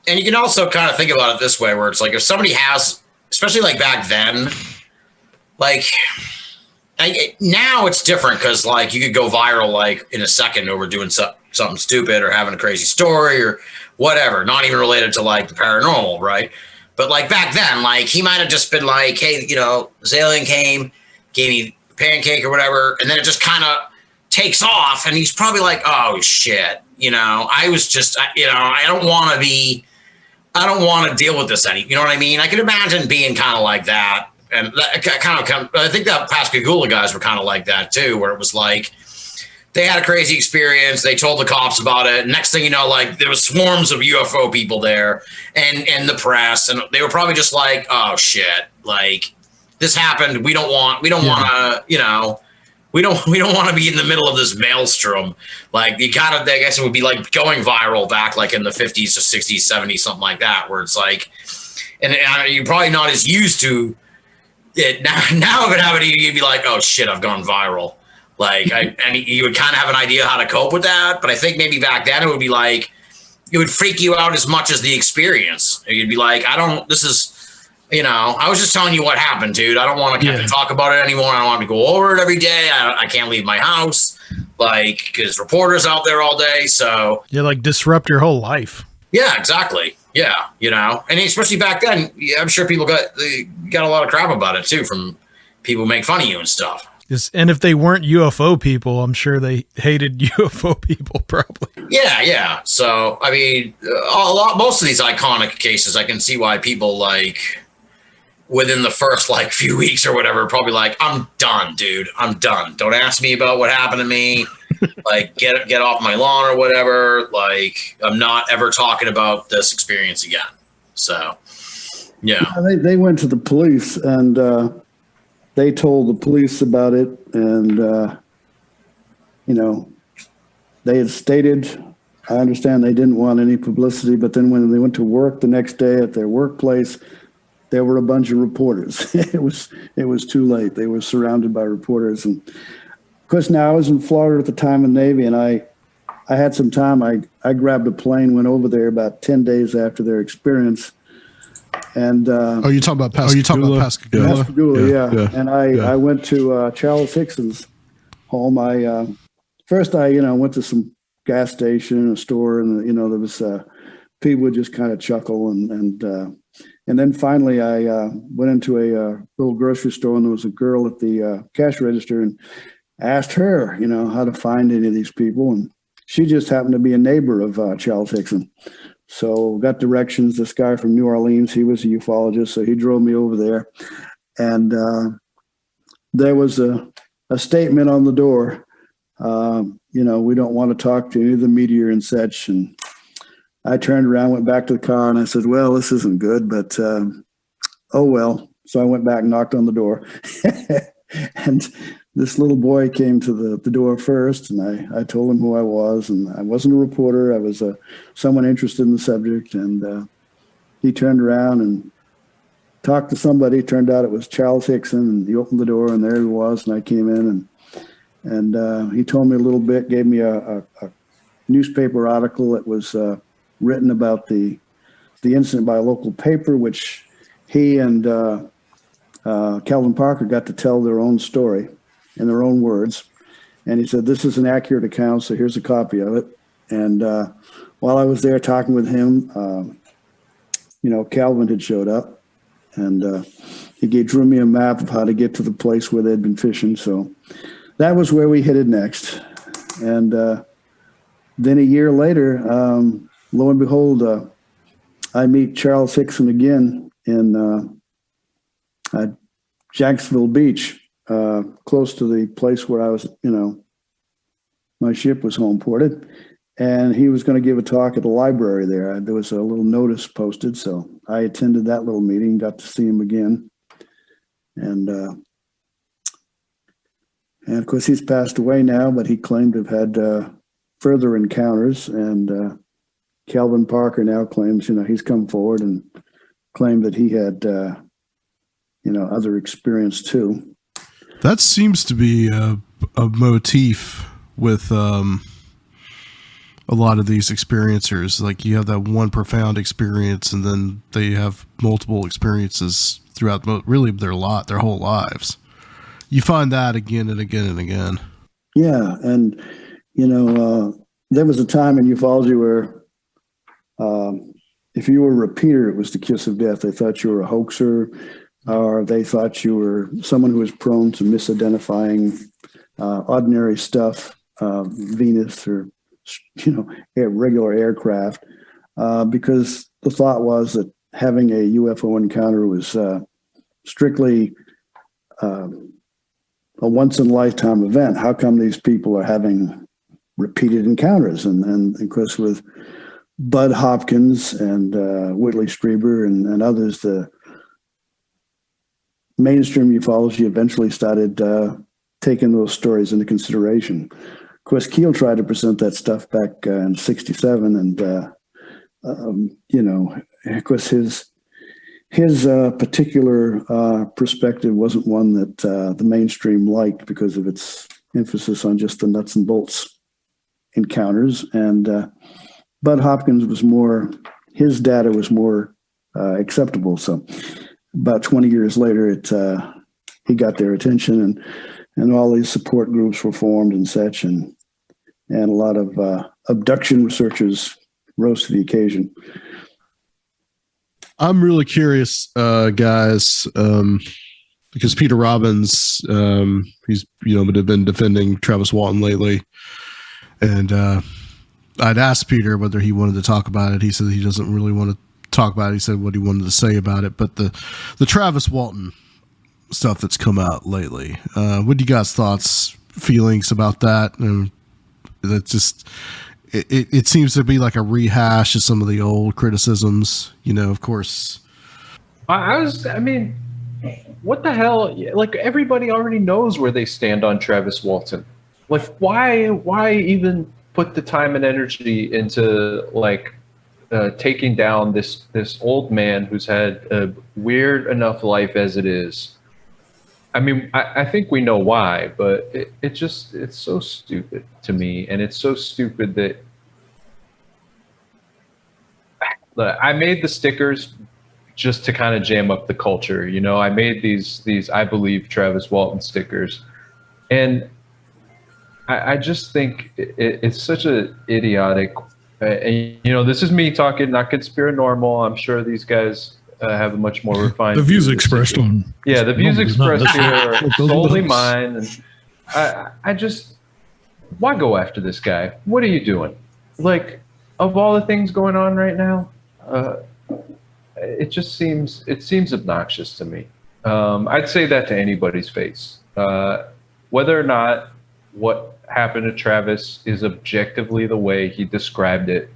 And you can also kind of think about it this way, where it's like if somebody has, especially like back then, like now it's different because like you could go viral like in a second over doing something stupid or having a crazy story or whatever, not even related to like the paranormal, right? But like back then, like he might have just been like, hey, this alien came gave me pancake or whatever, and then it just kind of takes off, and he's probably like, oh shit, I was just, I don't want to deal with this you know what I mean? I can imagine being kind of like that, and that I think that Pascagoula guys were kind of like that too, where it was like they had a crazy experience, they told the cops about it, and next thing you know, like there was swarms of UFO people there, and the press, and they were probably just like, oh shit, like this happened, we don't want to, we don't want to be in the middle of this maelstrom. Like I guess it would be like going viral back like in the 50s or 60s, 70s, something like that, where it's like, and you're probably not as used to it now. If it happened to you, you'd be like, oh shit, I've gone viral. Like, and you would kind of have an idea how to cope with that. But I think maybe back then it would be like, it would freak you out as much as the experience. You'd be like, I was just telling you what happened, dude. I don't want to talk about it anymore. I don't want to go over it every day. I can't leave my house, like, because reporters out there all day. So like disrupt your whole life. Yeah, exactly. Yeah, and especially back then, I'm sure people got a lot of crap about it too from people who make fun of you and stuff. And if they weren't UFO people, I'm sure they hated UFO people probably. Yeah. So I mean, most of these iconic cases, I can see why people like, within the first like few weeks or whatever, probably like, I'm done, dude. I'm done. Don't ask me about what happened to me. Like get off my lawn or whatever. Like I'm not ever talking about this experience again. So, yeah. They went to the police and they told the police about it. And, they had stated, I understand they didn't want any publicity, but then when they went to work the next day at their workplace, there were a bunch of reporters. It was too late. They were surrounded by reporters. And of course, now I was in Florida at the time in the Navy, and I had some time. I grabbed a plane, went over there about 10 days after their experience. And you talking about Pascagoula? Pascagoula, yeah. And I went to Charles Hickson's home. First I went to some gas station, a store, and there was people would just kind of chuckle and then finally I went into a little grocery store, and there was a girl at the cash register, and I asked her, how to find any of these people. And she just happened to be a neighbor of Charles Hickson. So got directions. This guy from New Orleans, he was a ufologist, so he drove me over there. And there was a statement on the door, we don't want to talk to any of the media and such. And I turned around, went back to the car, and I said, well, this isn't good, but oh well. So I went back and knocked on the door. And this little boy came to the door first, and I told him who I was, and I wasn't a reporter. I was someone interested in the subject, and he turned around and talked to somebody. It turned out it was Charles Hickson, and he opened the door, and there he was, and I came in, and he told me a little bit, gave me a newspaper article that was written about the incident by a local paper, which he and Calvin Parker got to tell their own story in their own words. And he said, this is an accurate account, so here's a copy of it. And while I was there talking with him, Calvin had showed up, and he drew me a map of how to get to the place where they'd been fishing. So that was where we headed next. And then a year later, lo and behold, I meet Charles Hickson again in Jacksonville Beach, close to the place where I was, my ship was home ported. And he was going to give a talk at the library there. There was a little notice posted, so I attended that little meeting, got to see him again. And of course, he's passed away now, but he claimed to have had further encounters. And Calvin Parker now claims, he's come forward and claimed that he had, other experience too. That seems to be a motif with a lot of these experiencers. Like you have that one profound experience, and then they have multiple experiences throughout really their whole lives. You find that again and again and again. Yeah, and there was a time in ufology where if you were a repeater, it was the kiss of death. They thought you were a hoaxer. or they thought you were someone who was prone to misidentifying ordinary stuff, Venus or, regular aircraft, because the thought was that having a UFO encounter was strictly a once-in-a-lifetime event. How come these people are having repeated encounters? And of course, with Bud Hopkins and Whitley Strieber and others, the mainstream ufology eventually started taking those stories into consideration. Of course, Keel tried to present that stuff back in '67, and of course, his particular perspective wasn't one that the mainstream liked because of its emphasis on just the nuts and bolts encounters. And Bud Hopkins was his data was more acceptable. So about 20 years later, he got their attention, and all these support groups were formed and such, and a lot of abduction researchers rose to the occasion. I'm really curious, guys, because Peter Robbins, he's been defending Travis Walton lately, and I'd asked Peter whether he wanted to talk about it. He said he doesn't really want to talk about it. He said what he wanted to say about it, but the Travis Walton stuff that's come out lately, what do you guys' thoughts, feelings about that? And that just it seems to be like a rehash of some of the old criticisms, of course. I mean, what the hell? Like, everybody already knows where they stand on Travis Walton. Like, why even put the time and energy into taking down this old man who's had a weird enough life as it is? I mean, I think we know why, but it's so stupid to me, and it's so stupid that I made the stickers just to kind of jam up the culture. I made these I believe Travis Walton stickers, and I just think it's such a idiotic. And, this is me talking, not Conspirinormal. I'm sure these guys have a much more refined. The views expressed on. Yeah, the views expressed here are solely mine. And I just, why go after this guy? What are you doing? Like, of all the things going on right now, it seems obnoxious to me. I'd say that to anybody's face. Whether or not what happened to Travis is objectively the way he described it,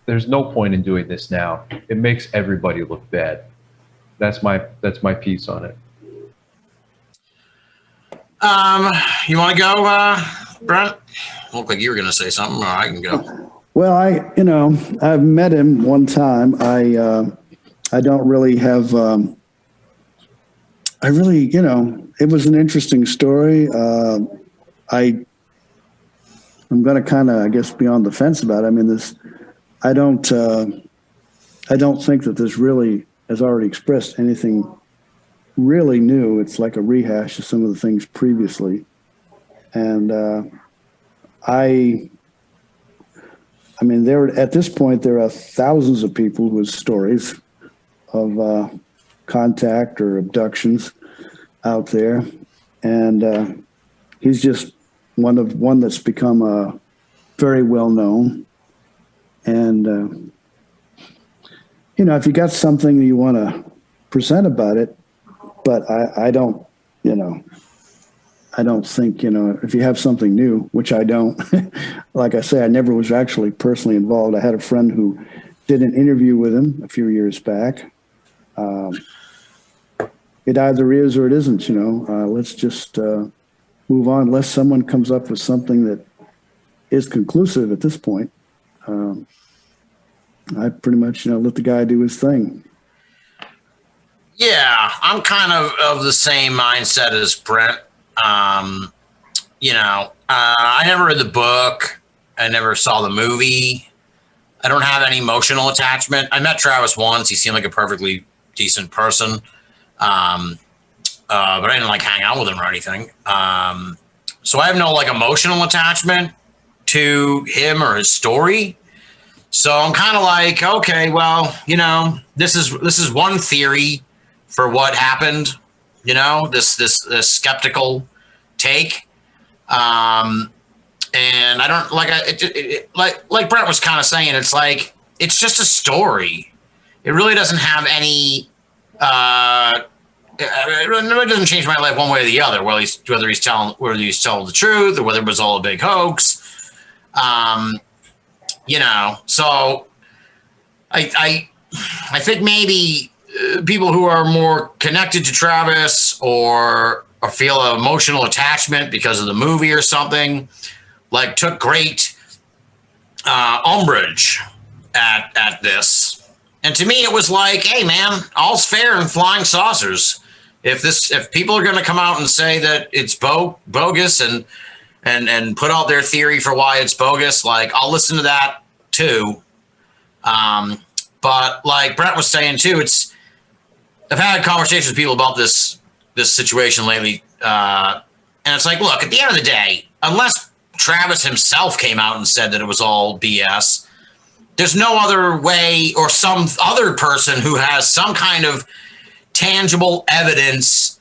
there's no point in doing this now. It makes everybody look bad. That's my piece on it. You want to go, Brent? Looked like you were going to say something, or I can go. Well, I've met him one time. I don't really have. It was an interesting story. I'm going to kind of, I guess, be on the fence about it. I mean, I don't think that there's really, as already expressed, anything really new. It's like a rehash of some of the things previously. And I mean, at this point, there are thousands of people with stories of contact or abductions out there. And he's just one that's become very well known. And, if you got something that you want to present about it, but I don't think, if you have something new, which I don't, like I say, I never was actually personally involved. I had a friend who did an interview with him a few years back. It either is or it isn't, let's just move on unless someone comes up with something that is conclusive at this point. I pretty much, let the guy do his thing. Yeah, I'm kind of the same mindset as Brent. I never read the book. I never saw the movie. I don't have any emotional attachment. I met Travis once. He seemed like a perfectly decent person. But I didn't hang out with him or anything. So I have no emotional attachment to him or his story. So I'm kind of okay, well, this is one theory for what happened. You know, this skeptical take. And I don't like Brent was kind of saying, it's like, it's just a story. It really doesn't have any, it really doesn't change my life one way or the other, whether he's telling the truth or whether it was all a big hoax. You know, so I think maybe people who are more connected to Travis or feel an emotional attachment because of the movie or something, like, took great umbrage at this. And to me, it was like, hey, man, all's fair in flying saucers. If people are going to come out and say that it's bogus and put out their theory for why it's bogus, like, I'll listen to that too. But like Brent was saying too, I've had conversations with people about this situation lately, and it's like, look, at the end of the day, unless Travis himself came out and said that it was all BS, there's no other way, or some other person who has some kind of tangible evidence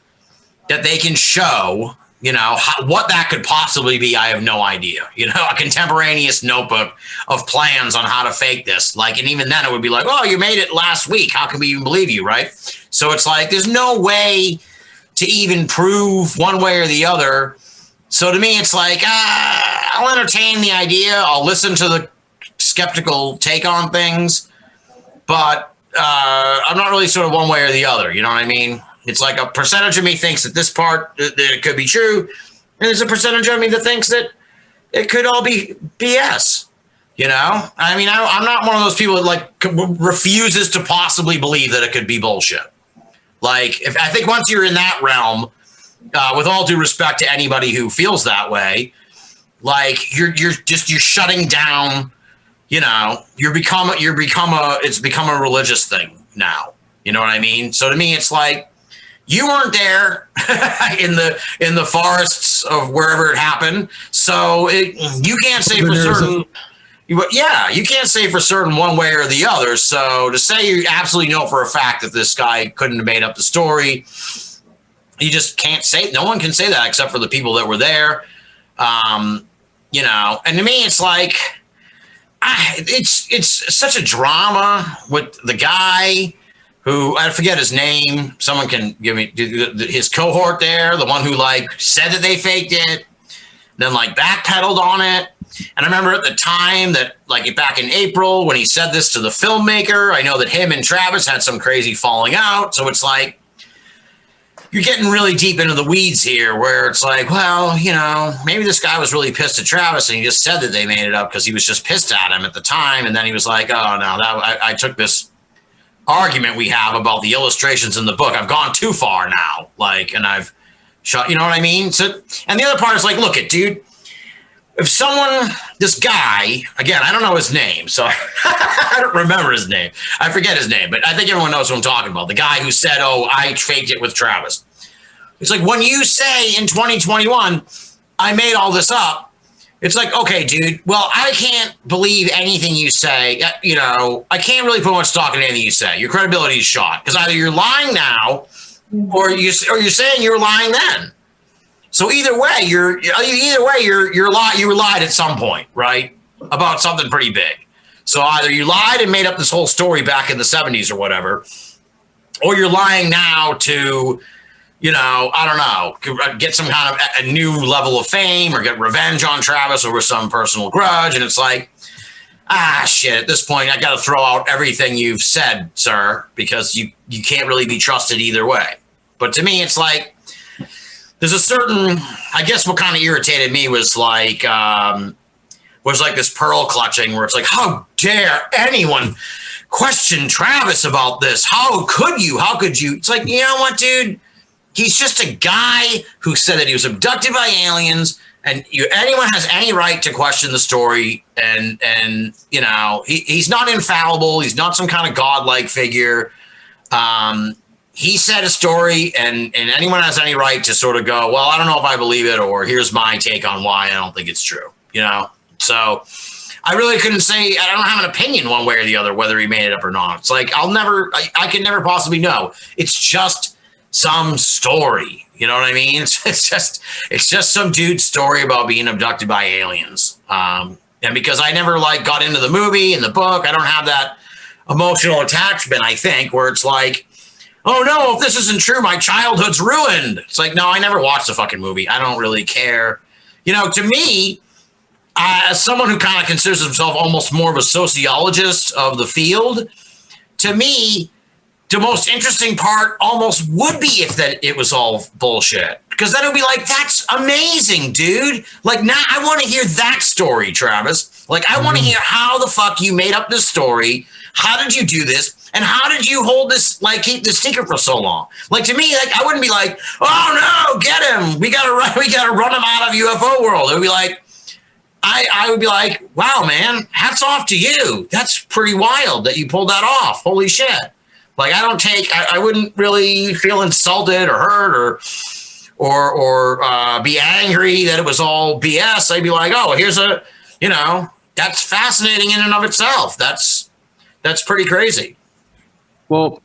that they can show, you know, what that could possibly be. I have no idea. You know, a contemporaneous notebook of plans on how to fake this. Like, and even then it would be like, oh, you made it last week. How can we even believe you, right? So it's like, there's no way to even prove one way or the other. So to me, it's like, I'll entertain the idea. I'll listen to the skeptical take on things, but I'm not really sort of one way or the other. You know what I mean? It's like a percentage of me thinks that this part, that it could be true, and there's a percentage of me that thinks that it could all be BS. You know? I mean, I'm not one of those people that like refuses to possibly believe that it could be bullshit. Like, I think once you're in that realm, with all due respect to anybody who feels that way, like, you're shutting down. You know, it's become a religious thing now. You know what I mean? So to me, it's like, you weren't there in the forests of wherever it happened, so you can't say for certain. Yeah, you can't say for certain one way or the other. So to say you absolutely know for a fact that this guy couldn't have made up the story, you just can't say. No one can say that except for the people that were there. You know, and to me, it's like, it's such a drama with the guy who, I forget his name. Someone can give me his cohort there, the one who like said that they faked it, then like backpedaled on it. And I remember at the time that, like, back in April when he said this to the filmmaker, I know that him and Travis had some crazy falling out. So it's like, you're getting really deep into the weeds here, where it's like, well, you know, maybe this guy was really pissed at Travis and he just said that they made it up because he was just pissed at him at the time. And then he was like, oh, no, I took this argument we have about the illustrations in the book. I've gone too far now. Like, and I've shot, you know what I mean? So, and the other part is like, look it, dude, if someone, this guy, again, I don't know his name, so I don't remember his name. I forget his name, but I think everyone knows what I'm talking about. The guy who said, oh, I faked it with Travis. It's like, when you say in 2021, I made all this up, it's like, okay, dude, well, I can't believe anything you say. You know, I can't really put much stock in anything you say. Your credibility is shot because either you're lying now or you're saying you're lying then. So either way, you lied at some point, right? About something pretty big. So either you lied and made up this whole story back in the 70s or whatever, or you're lying now to, you know, I don't know, get some kind of a new level of fame or get revenge on Travis over some personal grudge. And it's like, shit, at this point, I got to throw out everything you've said, sir, because you can't really be trusted either way. But to me, it's like, there's a certain, I guess what kind of irritated me was like this pearl clutching where it's like, how dare anyone question Travis about this? How could you? It's like, you know what, dude? He's just a guy who said that he was abducted by aliens, and anyone has any right to question the story. And you know, he's not infallible. He's not some kind of godlike figure. He said a story, and anyone has any right to sort of go, well, I don't know if I believe it, or here's my take on why I don't think it's true, you know? So I really couldn't say. I don't have an opinion one way or the other whether he made it up or not. It's like I can never possibly know. It's just some story. You know what I mean? It's just some dude's story about being abducted by aliens. And because I never like got into the movie and the book, I don't have that emotional attachment. I think where it's like, oh no, if this isn't true, my childhood's ruined. It's like, no, I never watched the fucking movie. I don't really care. You know, to me, as someone who kind of considers himself almost more of a sociologist of the field, to me, the most interesting part almost would be if that it was all bullshit. Because then it would be like, that's amazing, dude. Like, now I want to hear that story, Travis. Like, I want to hear how the fuck you made up this story. How did you do this? And how did you hold this, like, keep this secret for so long? Like, to me, like, I wouldn't be like, oh no, get him. We gotta run him out of UFO world. It would be like, I would be like, wow, man, hats off to you. That's pretty wild that you pulled that off. Holy shit. Like, I wouldn't really feel insulted or hurt or be angry that it was all BS. I'd be like, oh, here's that's fascinating in and of itself. That's pretty crazy. Well,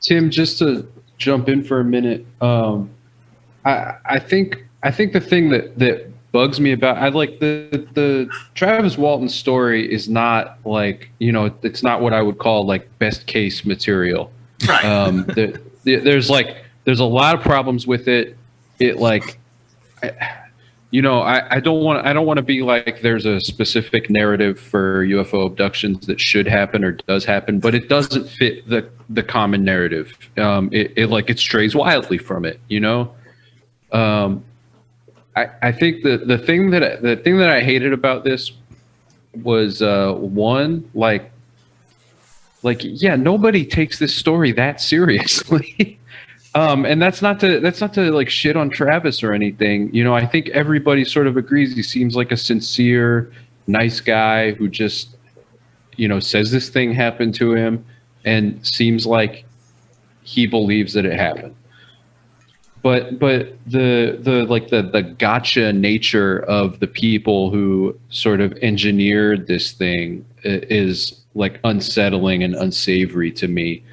Tim, just to jump in for a minute, I think the thing that bugs me about the Travis Walton story is not like, it's not what I would call like best case material. Right. There's a lot of problems with it. It like, I don't want to be like there's a specific narrative for UFO abductions that should happen or does happen, but it doesn't fit the common narrative. It strays wildly from it. I think the thing that I hated about this was one, nobody takes this story that seriously. And that's not to like shit on Travis or anything. I think everybody sort of agrees he seems like a sincere, nice guy who just, says this thing happened to him and seems like he believes that it happened. But the gotcha nature of the people who sort of engineered this thing is like unsettling and unsavory to me,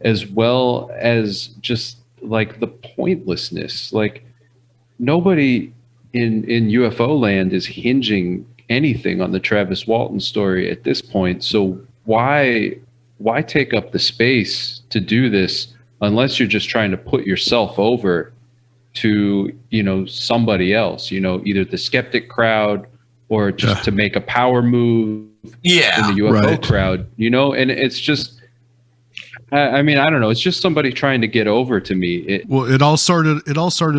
as well as just like the pointlessness. Like, nobody in UFO land is hinging anything on the Travis Walton story at this point. So why take up the space to do this unless you're just trying to put yourself over to, somebody else, either the skeptic crowd or just to make a power move in the UFO crowd, and it's just, I don't know. It's just somebody trying to get over to me. It all started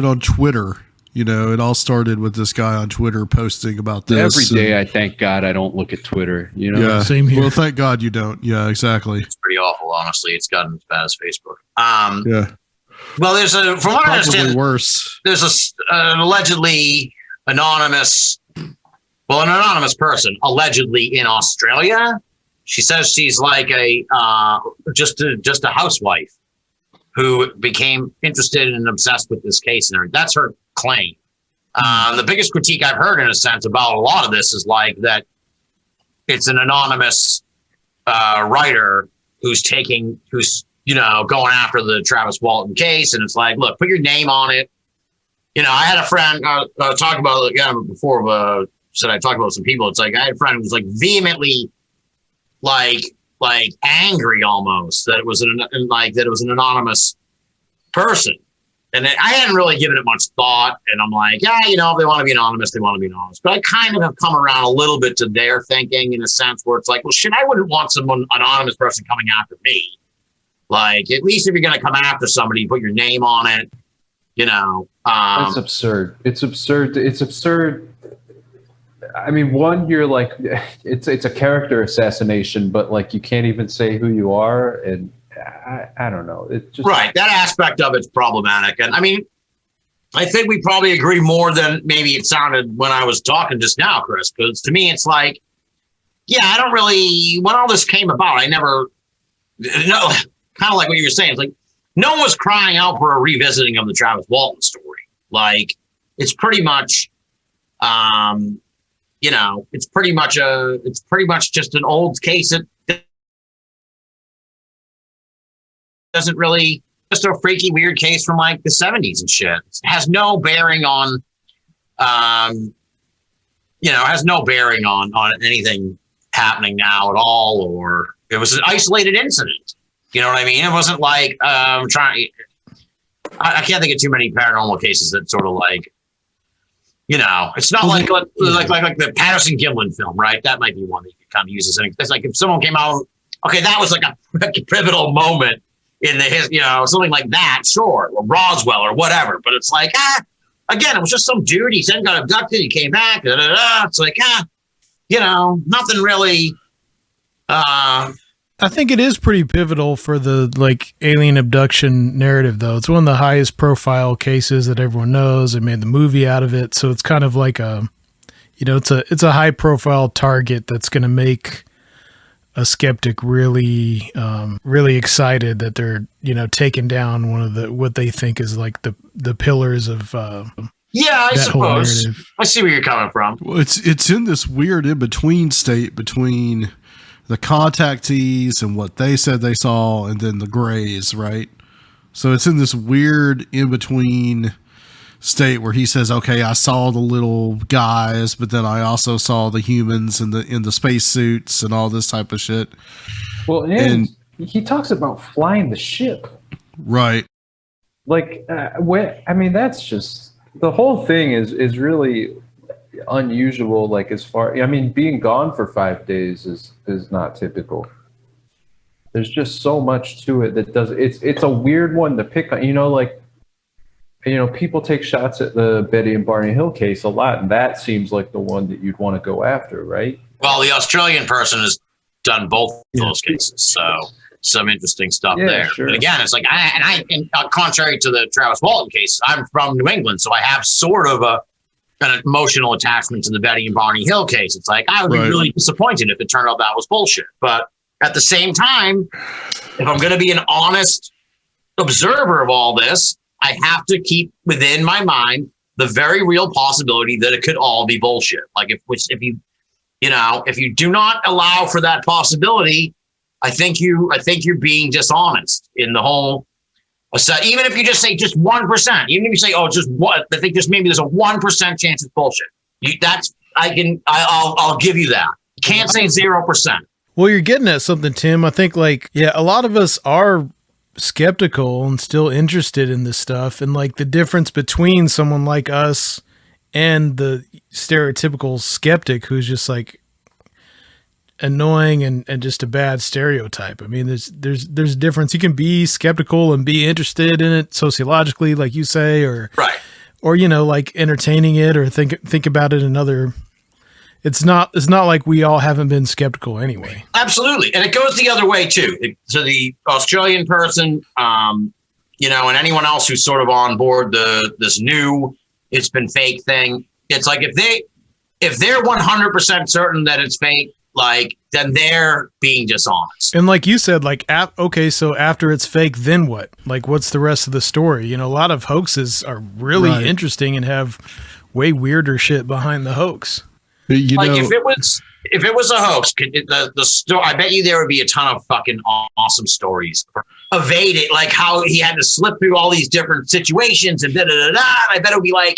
on Twitter. It all started with this guy on Twitter posting about this. Every day I thank God I don't look at Twitter, Yeah, same here. Well, thank God you don't. Yeah, exactly. It's pretty awful, honestly. It's gotten as bad as Facebook. Yeah. Well, from what I understand, worse. There's an allegedly anonymous person allegedly in Australia. She says she's like just a housewife who became interested and obsessed with this case, and that's her claim. The biggest critique I've heard, in a sense, about a lot of this is like that it's an anonymous writer who's going after the Travis Walton case, and it's like, look, put your name on it. I had a friend talk about it before. Said I talked about some people. It's like I had a friend who was like vehemently, like angry almost that it was an anonymous person, and I hadn't really given it much thought. And I'm like, yeah, if they want to be anonymous, they want to be anonymous. But I kind of have come around a little bit to their thinking in a sense where it's like, well, shit, I wouldn't want some anonymous person coming after me. Like, at least if you're going to come after somebody, put your name on it, That's absurd. It's absurd. I mean, one, you're like, it's a character assassination, but like, you can't even say who you are. And I don't know. It just, right. That aspect of it's problematic. And I mean, I think we probably agree more than maybe it sounded when I was talking just now, Chris, because to me, it's like, yeah, when all this came about, kind of like what you were saying. It's like, no one was crying out for a revisiting of the Travis Walton story. Like, it's pretty much, you know, it's pretty much just an old case that doesn't really, just a freaky weird case from like the 70s and shit. It has no bearing on, has no bearing on anything happening now at all, or it was an isolated incident. You know what I mean? It wasn't like I can't think of too many paranormal cases that sort of like, you know, it's not like the Patterson Gimlin film, right? That might be one that you could kind of use as an. It's like if someone came out, okay, that was like a pivotal moment in the history, you know, something like that, sure, or Roswell or whatever. But it's like, again, it was just some dude. He said got abducted. He came back. It's like, you know, nothing really. I think it is pretty pivotal for the like alien abduction narrative, though. It's one of the highest profile cases that everyone knows. They made the movie out of it, so it's kind of like a, you know, it's a high profile target that's going to make a skeptic really, really excited that they're, you know, taking down one of the what they think is like the pillars of. Yeah, I suppose. I see where you're coming from. Well, it's in this weird in between state between the contactees and what they said they saw, and then the Greys, right? So it's in this weird in between state where he says, "Okay, I saw the little guys, but then I also saw the humans in the space suits and all this type of shit." Well, and he talks about flying the ship, right? Like, I mean, that's just the whole thing is really unusual. Like, as far, I mean, being gone for 5 days is not typical. There's just so much to it that does it's a weird one to pick on, you know, like, you know, people take shots at the Betty and Barney Hill case a lot, and that seems like the one that you'd want to go after, right? Well, the Australian person has done both of those cases, so some interesting stuff there. Sure. But again, it's like, contrary to the Travis Walton case, I'm from New England, so I have sort of an emotional attachment to the Betty and Barney Hill case. It's like, I would be really disappointed if it turned out that was bullshit. But at the same time, if I'm going to be an honest observer of all this, I have to keep within my mind the very real possibility that it could all be bullshit. Like if you do not allow for that possibility, I think you're being dishonest in the whole. So even if you just say just 1%, even if you say, oh, just what, I think just maybe there's a 1% chance it's bullshit. I'll give you that. Can't say 0%. Well, you're getting at something, Tim. I think like, yeah, a lot of us are skeptical and still interested in this stuff. And like the difference between someone like us and the stereotypical skeptic who's just like annoying and just a bad stereotype. I mean, there's difference. You can be skeptical and be interested in it sociologically, like you say, or you know, like entertaining it or think about it another. It's not like we all haven't been skeptical anyway. Absolutely. And it goes the other way too. To the Australian person, you know, and anyone else who's sort of on board this new it's been fake thing. It's like if they're 100% certain that it's fake, like, then they're being dishonest. And like you said, like, okay, so after it's fake, then what? Like, what's the rest of the story? You know, a lot of hoaxes are really interesting and have way weirder shit behind the hoax. You like, know, if it was a hoax, the story, I bet you there would be a ton of fucking awesome stories. Evade it, like how he had to slip through all these different situations and da-da-da-da. I bet it would be like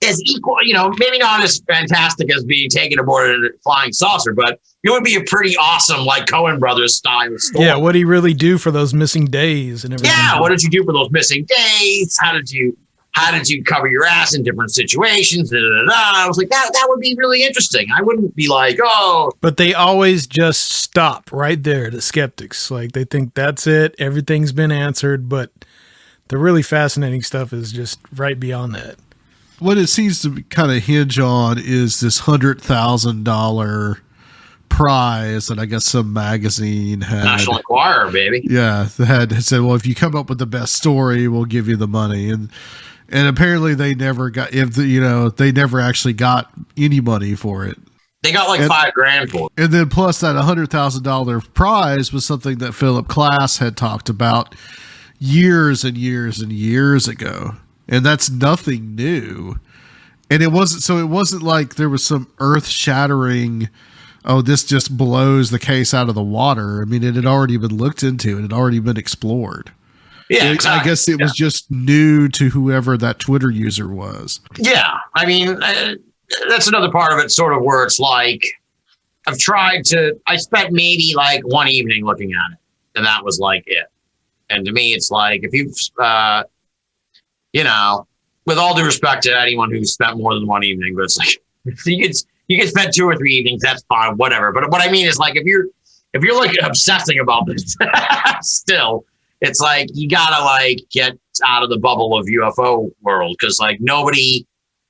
as equal, you know, maybe not as fantastic as being taken aboard in a flying saucer, but it would be a pretty awesome, like Coen Brothers style story. Yeah, what did he really do for those missing days and everything? Yeah, what did you do for those missing days? How did you cover your ass in different situations? Da, da, da, da. I was like, that would be really interesting. I wouldn't be like, oh. But they always just stop right there, the skeptics. Like, they think that's it. Everything's been answered. But the really fascinating stuff is just right beyond that. What it seems to kind of hinge on is this $100,000 prize that I guess some magazine had. National Enquirer, baby. Yeah, they had said, well, if you come up with the best story, we'll give you the money. And apparently they never got, they never actually got any money for it. They got like $5,000 for it. And then plus that $100,000 prize was something that Philip Glass had talked about years and years and years ago. And that's nothing new. And it wasn't like there was some earth shattering, oh, this just blows the case out of the water. I mean, it had already been looked into. It had already been explored. Yeah, exactly. I guess it was just new to whoever that Twitter user was. Yeah. I mean, that's another part of it, sort of where it's like, I spent maybe like one evening looking at it, and that was like it. And to me, it's like, if you've, with all due respect to anyone who's spent more than one evening, but it's like, you can spend 2 or 3 evenings, that's fine, whatever. But what I mean is, like, if you're like obsessing about this still, it's like, you gotta like get out of the bubble of UFO world. Cause like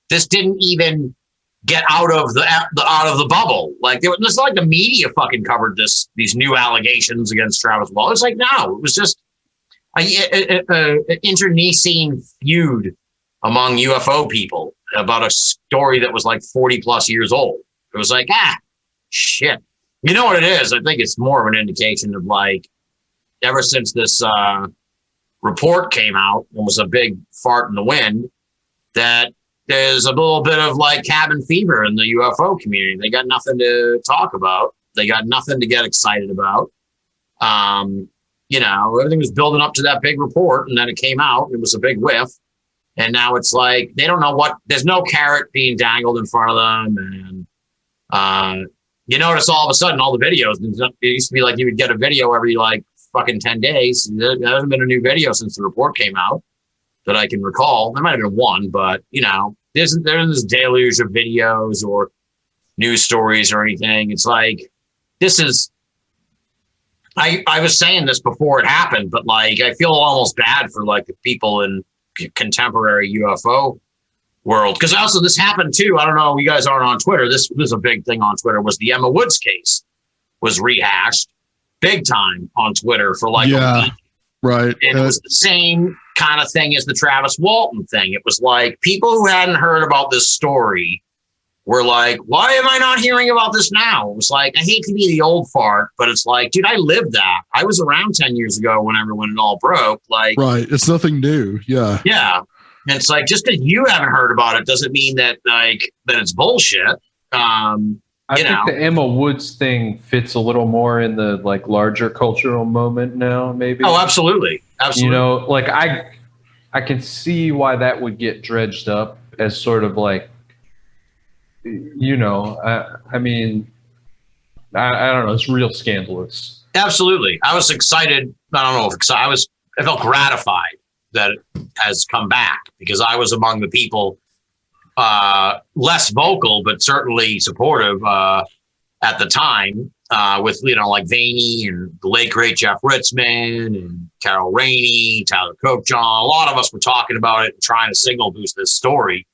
this didn't even get out of the bubble. Like it's not like the media fucking covered these new allegations against Travis Walton. It's like, no, it was just an internecine feud among UFO people about a story that was like 40 plus years old. It was like, shit. You know what it is? I think it's more of an indication of like, ever since this report came out, it was a big fart in the wind, that there's a little bit of like cabin fever in the UFO community. They got nothing to talk about. They got nothing to get excited about. Everything was building up to that big report, and then it came out, and it was a big whiff. And now it's like, they don't know there's no carrot being dangled in front of them. And you notice all of a sudden, all the videos, it used to be like you would get a video every like fucking 10 days. There hasn't been a new video since the report came out that I can recall. There might have been one, but there's this deluge of videos or news stories or anything. It's like, this is, I was saying this before it happened, but like, I feel almost bad for like the people in contemporary UFO world. Cause also this happened too. I don't know. You guys aren't on Twitter. This was a big thing on Twitter, was the Emma Woods case was rehashed big time on Twitter for like a week. Right. And it was the same kind of thing as the Travis Walton thing. It was like, people who hadn't heard about this story were like, why am I not hearing about this now? It was like, I hate to be the old fart, but it's like, dude, I lived that. I was around 10 years ago when it all broke. Like, right. It's nothing new. Yeah. Yeah. And it's like, just because you haven't heard about it doesn't mean that that it's bullshit. I think the Emma Woods thing fits a little more in the like larger cultural moment now, maybe. Oh, absolutely. Absolutely. Like I can see why that would get dredged up as sort of like, I mean, I don't know. It's real scandalous. Absolutely. I was excited. I don't know if excited. I felt gratified that it has come back, because I was among the people less vocal, but certainly supportive at the time with, like Vaney and the late great Jeff Ritzman and Carol Rainey, Tyler Copejohn. A lot of us were talking about it and trying to signal boost this story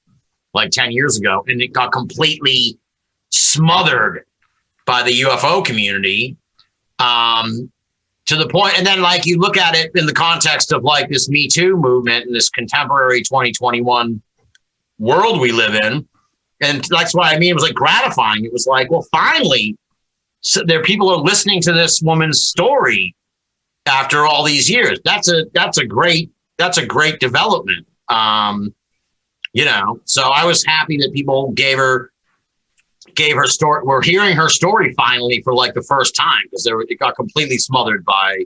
like 10 years ago. And it got completely smothered by the UFO community to the point. And then like you look at it in the context of like this Me Too movement and this contemporary 2021 world we live in. And that's why it was like gratifying. It was like, well, finally, so people are listening to this woman's story after all these years. That's a great development. So I was happy that people gave her story. We're hearing her story finally for like the first time, because it got completely smothered by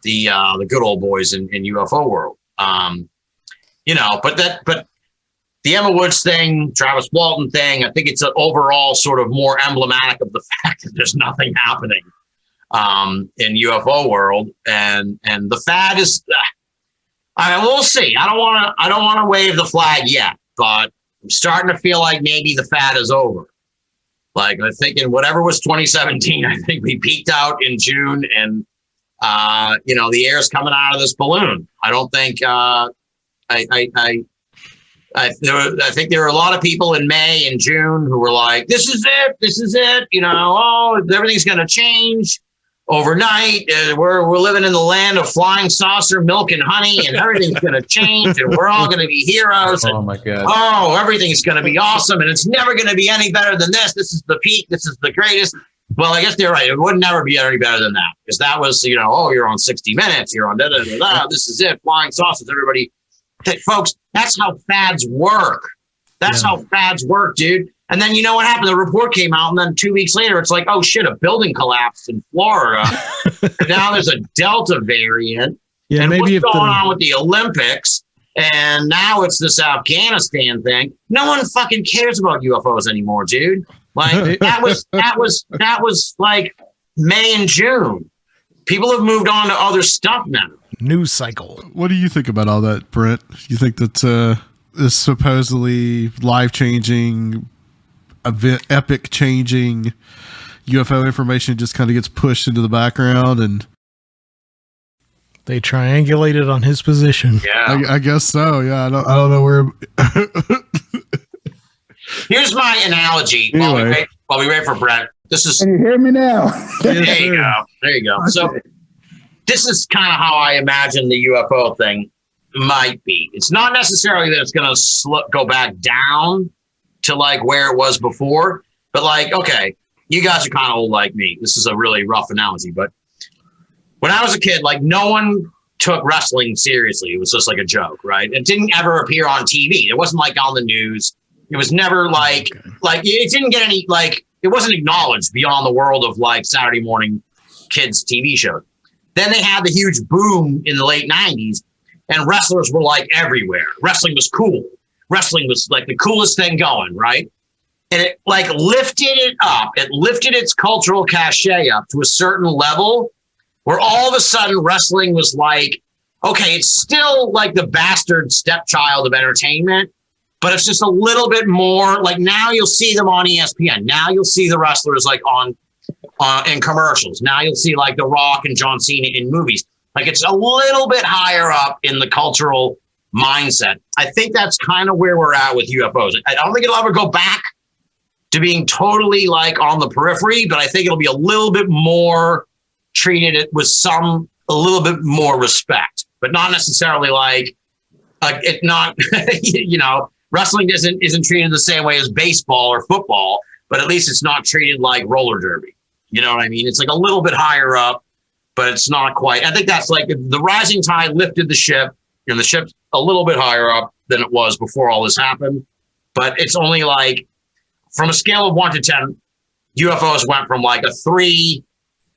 the good old boys in UFO world. But the Emma Woods thing, Travis Walton thing, I think it's an overall sort of more emblematic of the fact that there's nothing happening in UFO world, and the fad is. We'll see. I don't want to wave the flag yet, but I'm starting to feel like maybe the fad is over. Like, I think in whatever was 2017, I think we peaked out in June, and the air's coming out of this balloon. I don't think I think there were a lot of people in May and June who were like, this is it, everything's going to change overnight. We're living in the land of flying saucer, milk and honey, and everything's going to change, and we're all going to be heroes. Oh my God. Oh, everything's going to be awesome, and it's never going to be any better than this. This is the peak. This is the greatest. Well, I guess they're right. It would never be any better than that, because that was, you're on 60 Minutes. You're on da-da-da-da. This is it. Flying saucers, everybody. Folks, that's how fads work. That's how fads work, dude. And then you know what happened? The report came out, and then 2 weeks later, it's like, oh shit, a building collapsed in Florida. And now there's a Delta variant. Yeah, and maybe what's going on with the Olympics? And now it's this Afghanistan thing. No one fucking cares about UFOs anymore, dude. Like that was like May and June. People have moved on to other stuff now. News cycle. What do you think about all that, Brent? You think that this supposedly life-changing, epic-changing UFO information just kind of gets pushed into the background and they triangulated on his position. Yeah, I guess so. Yeah, I don't know where. Here's my analogy. Anyway. While we wait for Brent, this is. Can you hear me now? There you go. There you go. Okay. So this is kind of how I imagine the UFO thing might be. It's not necessarily that it's going to go back down to like where it was before, but like, okay, you guys are kind of old like me. This is a really rough analogy, but when I was a kid, like no one took wrestling seriously. It was just like a joke, right? It didn't ever appear on TV. It wasn't like on the news. It was never like it didn't get any, like, it wasn't acknowledged beyond the world of like Saturday morning kids TV shows. Then they had the huge boom in the late 90s and wrestlers were like everywhere. Wrestling was cool. Wrestling was like the coolest thing going, right? And it like lifted it up. It lifted its cultural cachet up to a certain level where all of a sudden wrestling was like, okay, it's still like the bastard stepchild of entertainment, but it's just a little bit more like now you'll see them on ESPN. Now you'll see the wrestlers like on in commercials. Now you'll see like The Rock and John Cena in movies. Like it's a little bit higher up in the cultural mindset. I think that's kind of where we're at with UFOs. I don't think it'll ever go back to being totally like on the periphery, but I think it'll be a little bit more treated with a little bit more respect, but not necessarily like it not, you know, wrestling isn't treated the same way as baseball or football, but at least it's not treated like roller derby. You know what I mean? It's like a little bit higher up, but it's not quite. I think that's like the rising tide lifted the ship, and the ship's a little bit higher up than it was before all this happened. But it's only like from a scale of 1 to 10, UFOs went from like a 3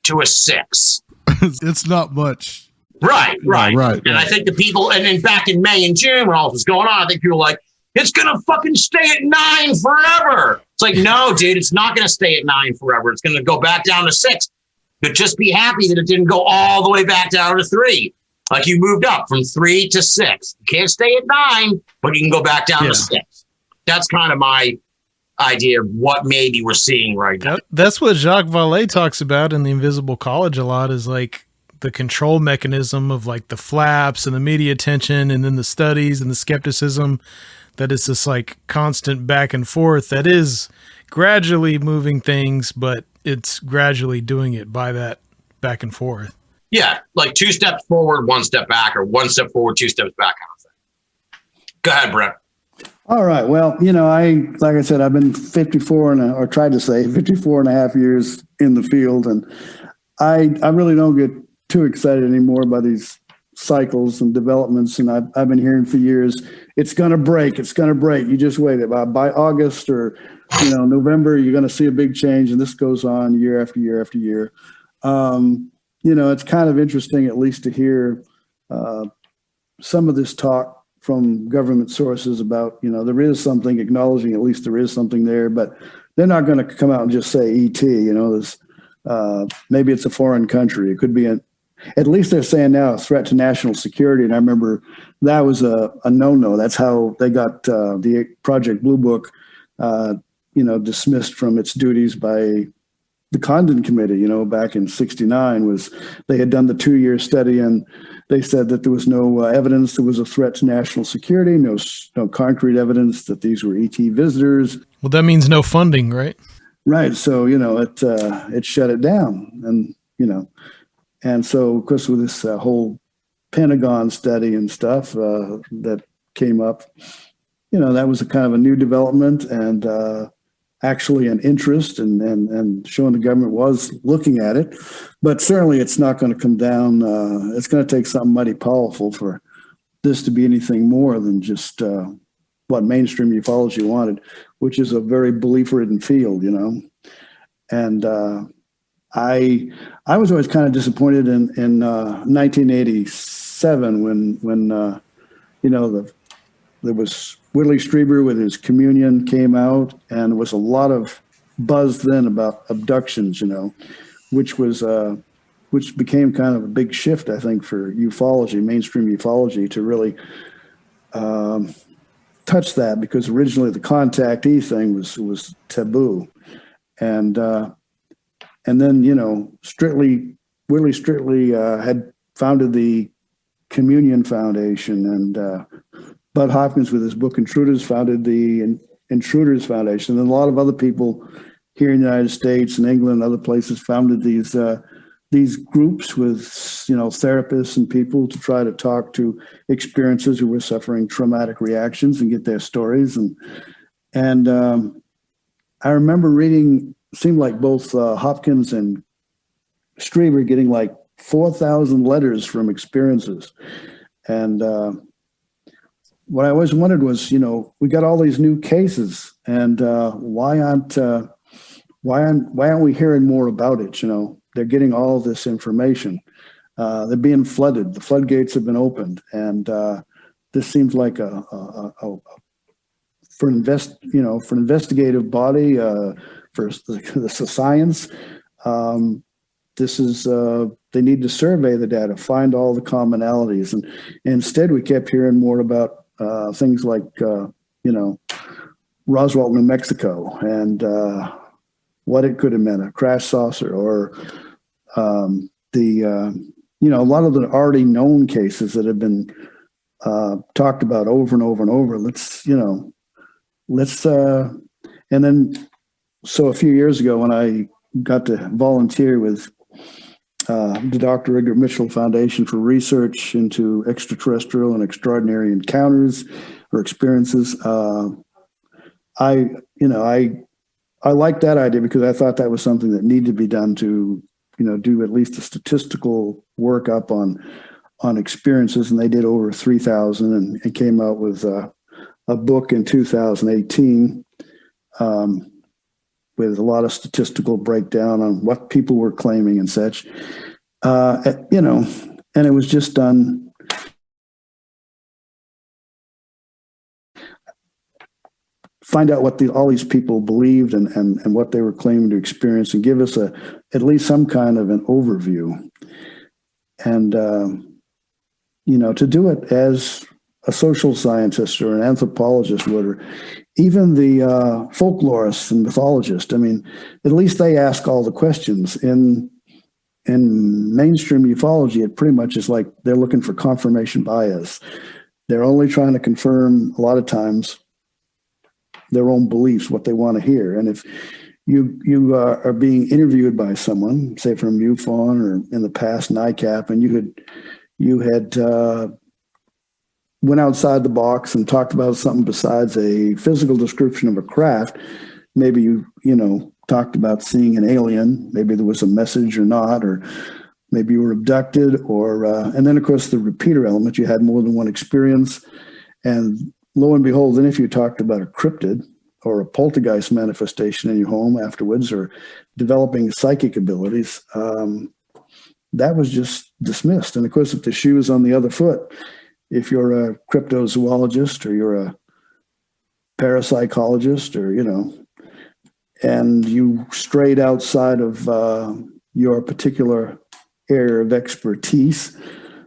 to a 6. It's not much. Right. And I think the people, and then back in May and June when all this was going on, I think people were like, it's going to fucking stay at 9 forever. It's like, no, dude, it's not going to stay at 9 forever. It's going to go back down to 6. But just be happy that it didn't go all the way back down to 3. Like you moved up from 3 to 6. You can't stay at 9, but you can go back down to 6. That's kind of my idea of what maybe we're seeing right now. That's what Jacques Vallée talks about in The Invisible College a lot, is like the control mechanism of like the flaps and the media attention and then the studies and the skepticism, that it's this like constant back and forth that is gradually moving things, but it's gradually doing it by that back and forth. Yeah, like 2 steps forward, 1 step back, or 1 step forward, 2 steps back kind of thing. Go ahead, Brent. All right. Well, you know, like I said, I've been 54 and a half years in the field, and I really don't get too excited anymore by these cycles and developments. And I've been hearing for years, it's going to break. It's going to break. You just wait. By August or, you know, November, you're going to see a big change. And this goes on year after year after year. You know, it's kind of interesting, at least to hear some of this talk from government sources about, you know, there is something, acknowledging at least there is something there, but they're not going to come out and just say ET, you know, there's, maybe it's a foreign country. It could be at least they're saying now a threat to national security. And I remember that was a no-no. That's how they got the Project Blue Book, you know, dismissed from its duties by the Condon Committee, you know, back in '69. Was they had done the 2-year study, and they said that there was no evidence there was a threat to national security, no concrete evidence that these were ET visitors. Well, that means no funding, right? Right. So, you know, it shut it down. And, you know, and so, of course, with this whole Pentagon study and stuff that came up, you know, that was a kind of a new development and actually an interest and showing the government was looking at it. But certainly it's not going to come down. It's going to take something mighty powerful for this to be anything more than just what mainstream ufology wanted, which is a very belief-ridden field, you know. And I was always kind of disappointed in 1987 when you know, there was Whitley Strieber with his Communion came out, and there was a lot of buzz then about abductions, you know, which became kind of a big shift, I think, for ufology, mainstream ufology, to really touch that, because originally the contactee thing was taboo, and then, you know, Whitley Strictly had founded the Communion Foundation, and Bud Hopkins with his book Intruders founded the Intruders Foundation, and a lot of other people here in the United States and England and other places founded these groups with, you know, therapists and people to try to talk to experiencers who were suffering traumatic reactions and get their stories. And I remember reading, seemed like both Hopkins and Strieber getting like 4,000 letters from experiences. And what I always wondered was, you know, we got all these new cases, and why aren't we hearing more about it? You know, they're getting all this information. They're being flooded. The floodgates have been opened, and this seems like for investigative body, for the science. This is they need to survey the data, find all the commonalities, and instead we kept hearing more about things like you know, Roswell, New Mexico, and what it could have meant, a crash saucer, or you know, a lot of the already known cases that have been talked about over and over and over. And then, so a few years ago, when I got to volunteer with the Dr. Edgar Mitchell Foundation for research into extraterrestrial and extraordinary encounters or experiences, I liked that idea, because I thought that was something that needed to be done to, you know, do at least a statistical workup on experiences, and they did over 3,000 and came out with a book in 2018 with a lot of statistical breakdown on what people were claiming and such. You know, and it was just done. Find out what all these people believed and what they were claiming to experience, and give us at least some kind of an overview. And, you know, to do it as a social scientist or an anthropologist would, or even the folklorists and mythologists. I mean, at least they ask all the questions. In mainstream ufology, it pretty much is like they're looking for confirmation bias. They're only trying to confirm, a lot of times, their own beliefs, what they want to hear. And if you are being interviewed by someone, say from MUFON or in the past NICAP, and you had went outside the box and talked about something besides a physical description of a craft, maybe you know, talked about seeing an alien, maybe there was a message or not, or maybe you were abducted, or and then of course the repeater element, you had more than one experience. And lo and behold, then if you talked about a cryptid or a poltergeist manifestation in your home afterwards, or developing psychic abilities, that was just dismissed. And of course, if the shoe is on the other foot, if you're a cryptozoologist or you're a parapsychologist, or, you know, and you strayed outside of your particular area of expertise,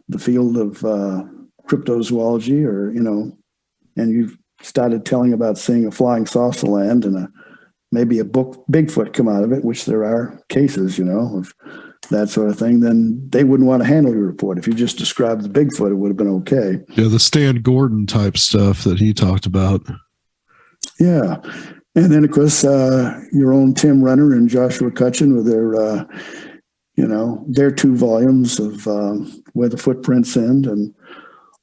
the field of cryptozoology, or, you know, and you've started telling about seeing a flying saucer land and maybe a Bigfoot come out of it, which there are cases, you know, of that sort of thing, then they wouldn't want to handle your report. If you just described the Bigfoot, it would have been okay. Yeah, the Stan Gordon type stuff that he talked about. Yeah. And then, of course, your own Tim Renner and Joshua Cutchin with their, you know, their 2 volumes of Where the Footprints End, and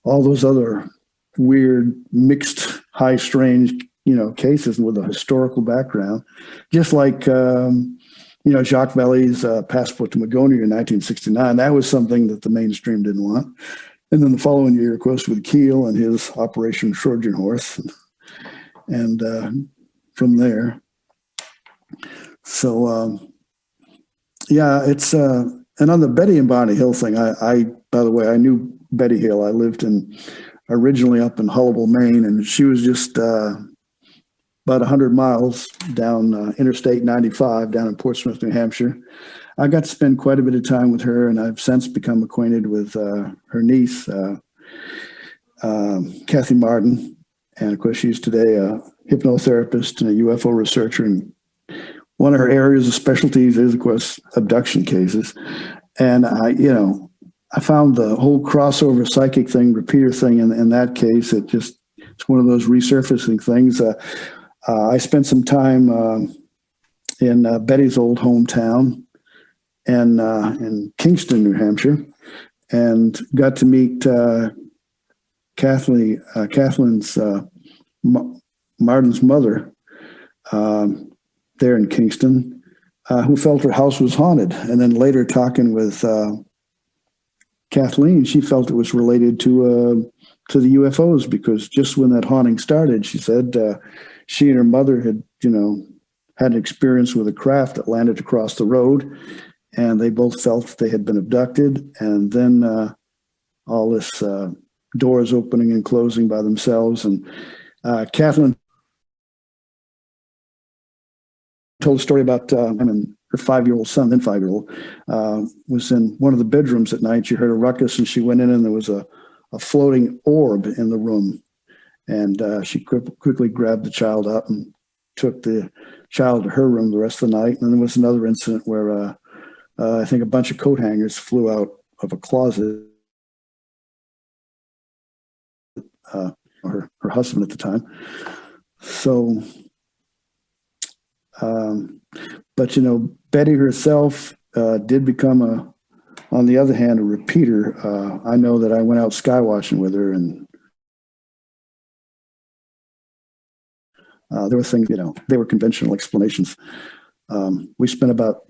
all those other weird, mixed, high strange, you know, cases with a historical background. Just like, you know, Jacques Valley's Passport to Magonia in 1969, that was something that the mainstream didn't want. And then the following year, of course, with Keel and his Operation Trojan Horse, and from there. So, yeah, it's, and on the Betty and Bonnie Hill thing, I, by the way, I knew Betty Hill. I lived originally up in Hullable, Maine, and she was just about 100 miles down Interstate 95 down in Portsmouth, New Hampshire. I got to spend quite a bit of time with her, and I've since become acquainted with her niece, Kathy Martin. And of course, she's today a hypnotherapist and a UFO researcher. And one of her areas of specialties is, of course, abduction cases. And I found the whole crossover psychic thing, repeater thing in that case. It's one of those resurfacing things. I spent some time in Betty's old hometown and in Kingston, New Hampshire, and got to meet Kathleen's Martin's mother there in Kingston, who felt her house was haunted. And then later talking with Kathleen, she felt it was related to the UFOs, because just when that haunting started, she said she and her mother had an experience with a craft that landed across the road, and they both felt they had been abducted. And then all this doors opening and closing by themselves. And Kathleen told a story about her 5-year-old son, then 5-year-old, was in one of the bedrooms at night. She heard a ruckus, and she went in, and there was a floating orb in the room. And she quickly grabbed the child up and took the child to her room the rest of the night. And then there was another incident where I think a bunch of coat hangers flew out of a closet. Her husband at the time. So, but Betty herself did become on the other hand, a repeater. I know that I went out sky watching with her, and there were things, they were conventional explanations. We spent about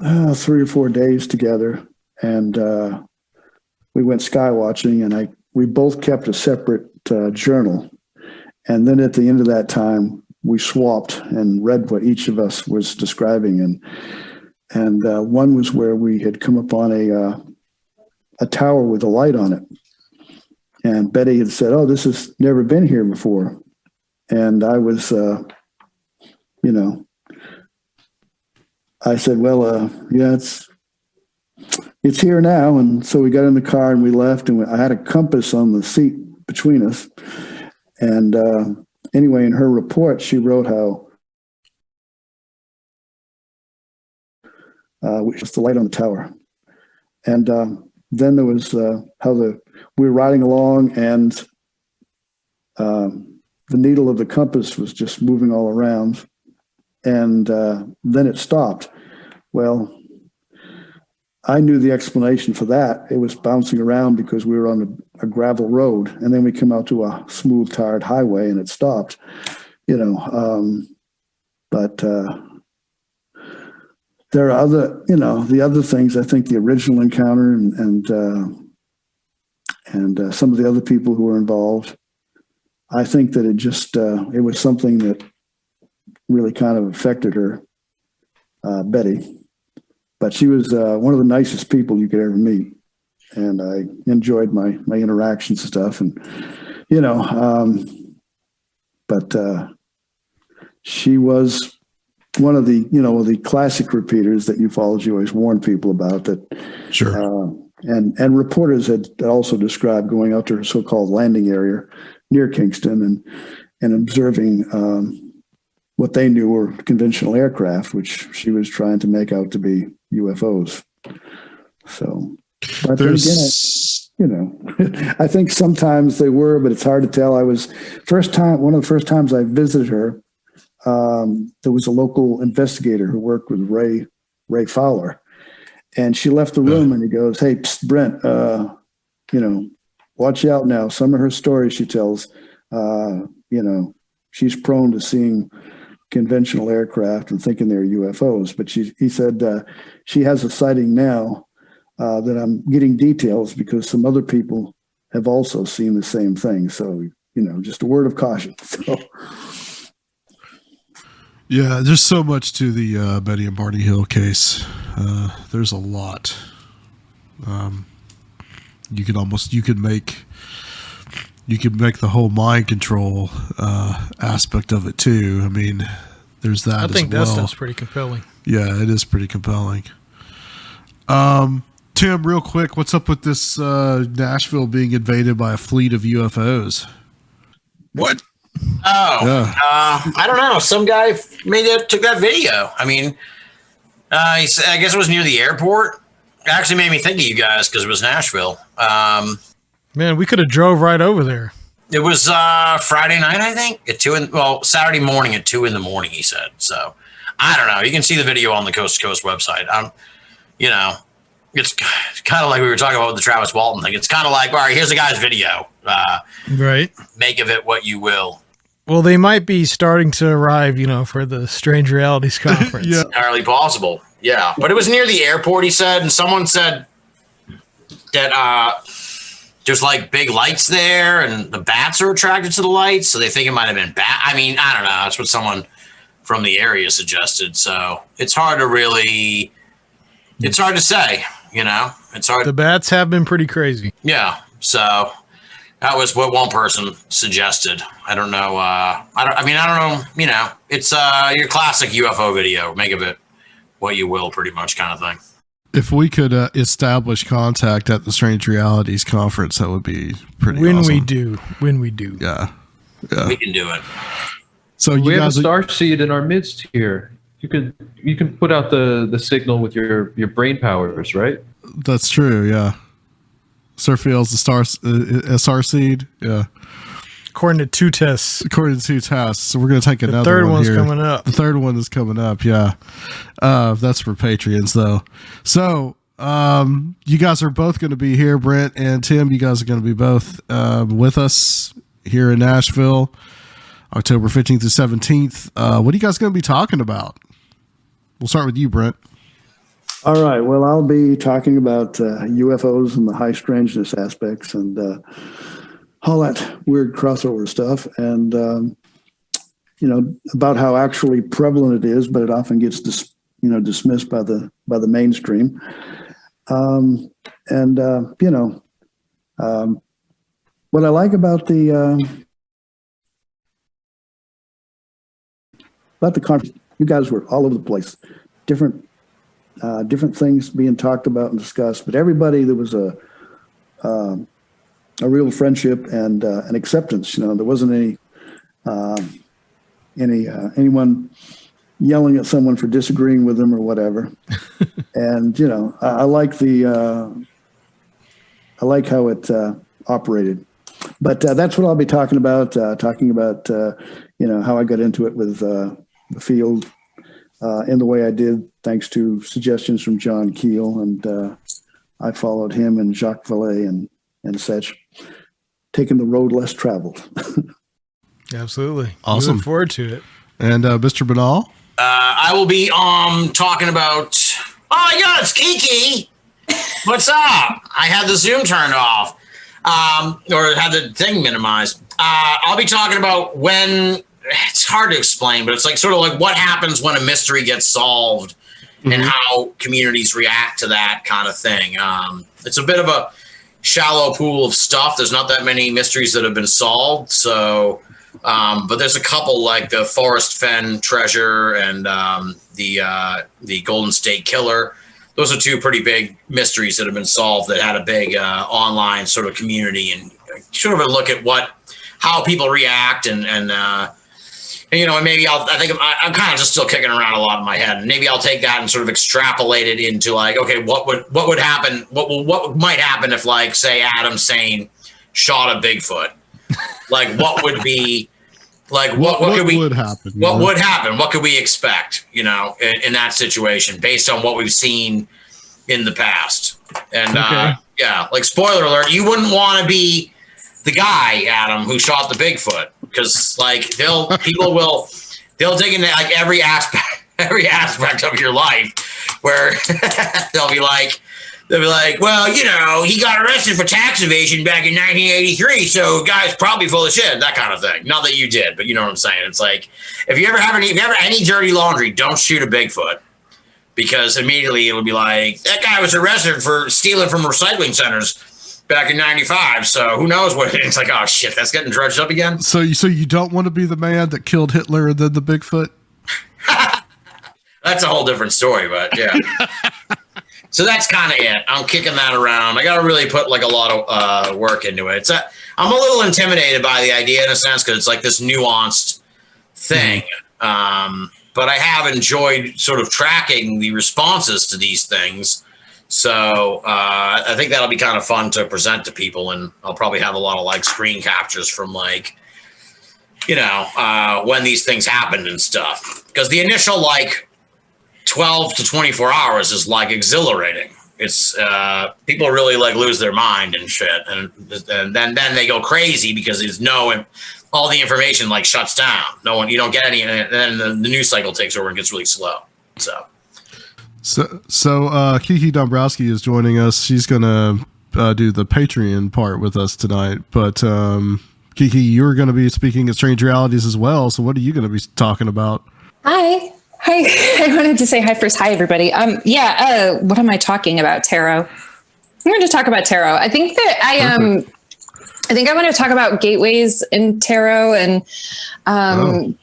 3 or 4 days together, and we went sky watching, and we both kept a separate journal. And then at the end of that time, we swapped and read what each of us was describing. And one was where we had come upon a tower with a light on it. And Betty had said, "Oh, this has never been here before." And I was, I said, "Well, yeah, it's here now." And so we got in the car and we left, and I had a compass on the seat between us. And anyway, in her report, she wrote how which was the light on the tower. And then there was how we were riding along, and the needle of the compass was just moving all around. And then it stopped. Well, I knew the explanation for that. It was bouncing around because we were on a gravel road, and then we came out to a smooth tarred highway, and it stopped. But there are other, the other things. I think the original encounter and some of the other people who were involved, I think that it was something that really kind of affected her, Betty. But she was one of the nicest people you could ever meet, and I enjoyed my interactions and stuff. And but she was one of the the classic repeaters that ufology always warned people about. That Sure. And reporters had also described going out to her so-called landing area near Kingston and observing what they knew were conventional aircraft, which she was trying to make out to be UFOs. So, but then again, I think sometimes they were, but it's hard to tell. One of the first times I visited her, there was a local investigator who worked with Ray Fowler, and she left the room, and he goes, "Hey, psst, Brent, watch out now. Some of her stories she tells, she's prone to seeing conventional aircraft and thinking they're UFOs. But he said she has a sighting now that I'm getting details because some other people have also seen the same thing. So, just a word of caution. So, Yeah, there's so much to the Betty and Barney Hill case. There's a lot. You could make the whole mind control aspect of it too. I mean, there's that. I think as well. that stuff's pretty compelling. Yeah, it is pretty compelling. Tim, real quick, what's up with this Nashville being invaded by a fleet of UFOs? What? Oh, Yeah. I don't know. Some guy took that video. I mean, I guess it was near the airport. It actually made me think of you guys because it was Nashville. Man, we could have drove right over there. It was Friday night, I think, Saturday morning at 2 a.m. He said. So I don't know. You can see the video on the Coast to Coast website. It's kind of like we were talking about with the Travis Walton thing. It's kind of like, all right, here's the guy's video. Right. Make of it what you will. Well, they might be starting to arrive, for the Strange Realities Conference. Yeah. Entirely possible. Yeah. But it was near the airport, he said, and someone said that there's like big lights there and the bats are attracted to the lights, so they think it might have been bat. I mean, I don't know. That's what someone from the area suggested. So it's hard to say, It's hard. The bats have been pretty crazy. Yeah. So that was what one person suggested. I don't know. I don't know. It's your classic UFO video. Make of it what you will, pretty much kind of thing. If we could establish contact at the Strange Realities Conference, that would be pretty When awesome. we do. Yeah. We can do it. So We you have a guys, star seed in our midst here. You can put out the signal with your brain powers, right? that's true. Yeah. Surfield's the SR seed. Yeah. According to two tests. According to 2 tests. So we're going to take The another third one one's here. coming up. The third one is coming up. Yeah. That's for Patreons though. So, you guys are both going to be here, Brent and Tim. You guys are going to be both with us here in Nashville, October 15th to 17th. What are you guys going to be talking about? We'll start with you, Brent. all right. Well, I'll be talking about UFOs and the high strangeness aspects and all that weird crossover stuff, and about how actually prevalent it is, but it often gets dismissed by the mainstream. What I like about the conference, you guys were all over the place, different things being talked about and discussed, but everybody, there was a real friendship and an acceptance. There wasn't anyone yelling at someone for disagreeing with them or whatever. And I like how it operated. But that's what I'll be talking about. How I got into it with the field in the way I did, thanks to suggestions from John Keel, and I followed him and Jacques Vallée and such, taking the road less traveled. Absolutely. Awesome. We look forward to it. And Mr. Binnall? I will be talking about. Oh my God, it's Kiki. What's up? I had the Zoom turned off, or had the thing minimized. I'll be talking about when. It's hard to explain, but it's like sort of like what happens when a mystery gets solved, and how communities react to that kind of thing. It's a bit of a shallow pool of stuff. There's not that many mysteries that have been solved, so. But there's a couple like the Forest Fen treasure and the Golden State Killer. Those are 2 pretty big mysteries that have been solved that had a big online sort of community, and sort of a look at how people react and maybe I'm kind of just still kicking around a lot in my head, and maybe I'll take that and sort of extrapolate it into like, okay, what would happen? What might happen if, like, say Adam Sane shot a Bigfoot? Like, what would be, like, what would happen? What would happen? What could we expect, in that situation based on what we've seen in the past? And, like, spoiler alert, you wouldn't want to be the guy, Adam, who shot the Bigfoot, because, like, they'll dig into, like, every aspect of your life, where they'll be like, They'll be like, well, you know, he got arrested for tax evasion back in 1983, so guy's probably full of shit, that kind of thing. Not that you did, but you know what I'm saying. It's like, if you ever have any dirty laundry, don't shoot a Bigfoot, because immediately it'll be like, that guy was arrested for stealing from recycling centers back in 95, so who knows what it's like. Oh shit, that's getting dredged up again. So you don't want to be the man that killed Hitler and then the Bigfoot? That's a whole different story, but yeah. So that's kind of it. I'm kicking that around. I got to really put like a lot of work into it. I'm a little intimidated by the idea in a sense, because it's like this nuanced thing. But I have enjoyed sort of tracking the responses to these things. So I think that'll be kind of fun to present to people. And I'll probably have a lot of like screen captures from like, you know, when these things happened and stuff. Because the initial like 12 to 24 hours is like exhilarating. It's people really like lose their mind and shit, and then they go crazy because there's all the information like shuts down. You don't get any, and then the news cycle takes over and gets really slow. So Kiki Dombrowski is joining us. She's gonna do the Patreon part with us tonight. But Kiki, you're going to be speaking at Strange Realities as well. So what are you going to be talking about? Hi. I wanted to say hi first. Hi, everybody. What am I talking about? Tarot. I'm going to talk about tarot. I think that I want to talk about gateways in tarot. And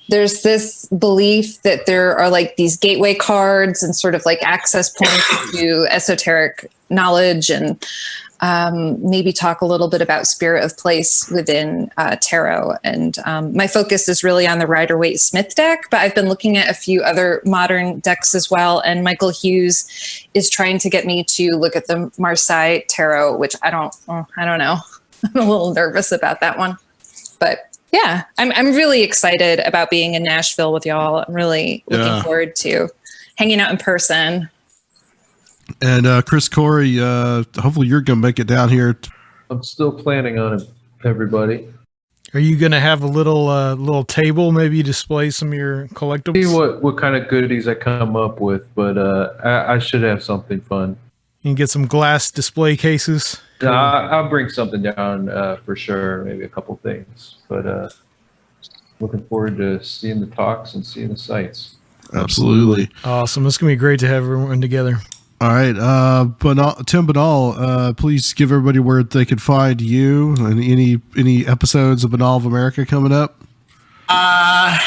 there's this belief that there are like these gateway cards and sort of like access points to esoteric knowledge, and maybe talk a little bit about spirit of place within tarot. And my focus is really on the Rider-Waite-Smith deck, but I've been looking at a few other modern decks as well. And Michael Hughes is trying to get me to look at the Marseille tarot, which I don't know. I'm a little nervous about that one, but yeah, I'm really excited about being in Nashville with y'all. I'm really looking forward to hanging out in person. And Chris Corey, hopefully you're going to make it down here. I'm still planning on it, everybody. Are you going to have a little table, maybe display some of your collectibles? See what kind of goodies I come up with, but I should have something fun. You can get some glass display cases. I'll bring something down for sure, maybe a couple things. But looking forward to seeing the talks and seeing the sites. Absolutely. Awesome. It's going to be great to have everyone together. All right. Tim Binnall, please give everybody where they can find you and any episodes of Binnall of America coming up.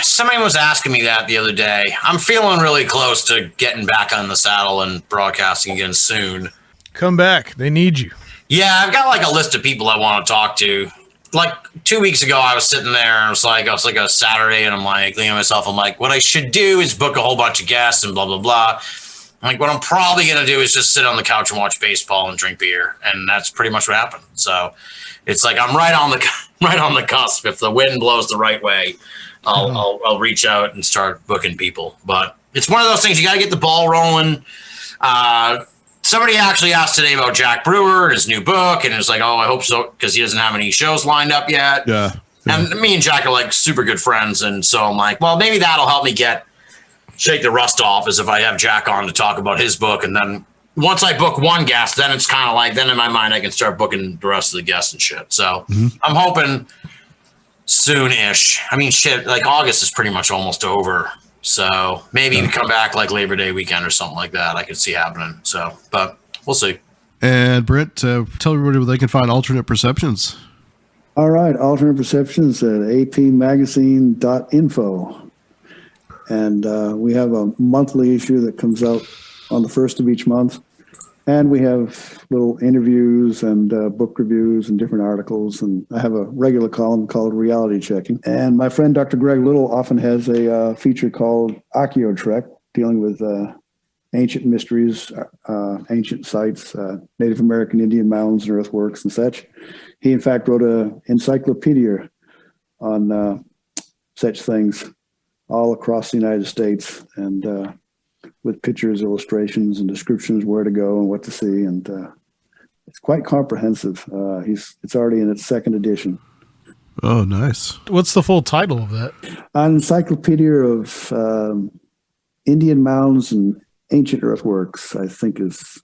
Somebody was asking me that the other day. I'm feeling really close to getting back on the saddle and broadcasting again soon. Come back. They need you. Yeah, I've got like a list of people I want to talk to. Like 2 weeks ago, I was sitting there and it was like a Saturday, and I'm like thinking to myself, I'm like, what I should do is book a whole bunch of guests and blah, blah, blah. I'm like, what I'm probably going to do is just sit on the couch and watch baseball and drink beer. And that's pretty much what happened. So it's like, I'm right on the cusp. If the wind blows the right way, I'll reach out and start booking people. But it's one of those things, you got to get the ball rolling. Somebody actually asked today about Jack Brewer and his new book. And it's like, oh, I hope so, because he doesn't have any shows lined up yet. Yeah. And me and Jack are like super good friends. And so I'm like, well, maybe that'll help me shake the rust off, as if I have Jack on to talk about his book. And then once I book one guest, then it's kind of like, then in my mind, I can start booking the rest of the guests and shit. So I'm hoping soon-ish. I mean, shit, like August is pretty much almost over. So maybe we come back like Labor Day weekend or something like that. I could see happening. So, but we'll see. And Brent, tell everybody where they can find Alternate Perceptions. All right. Alternate Perceptions at apmagazine.info. And we have a monthly issue that comes out on the first of each month. And we have little interviews and book reviews and different articles. And I have a regular column called Reality Checking. And my friend Dr. Greg Little often has a feature called Archaeotrek, dealing with ancient mysteries, ancient sites, Native American Indian mounds and earthworks and such. He, in fact, wrote an encyclopedia on such things all across the United States, and with pictures, illustrations, and descriptions where to go and what to see. And it's quite comprehensive. It's already in its second edition. Oh, nice. What's the full title of that? An encyclopedia of Indian mounds and ancient earthworks, I think is,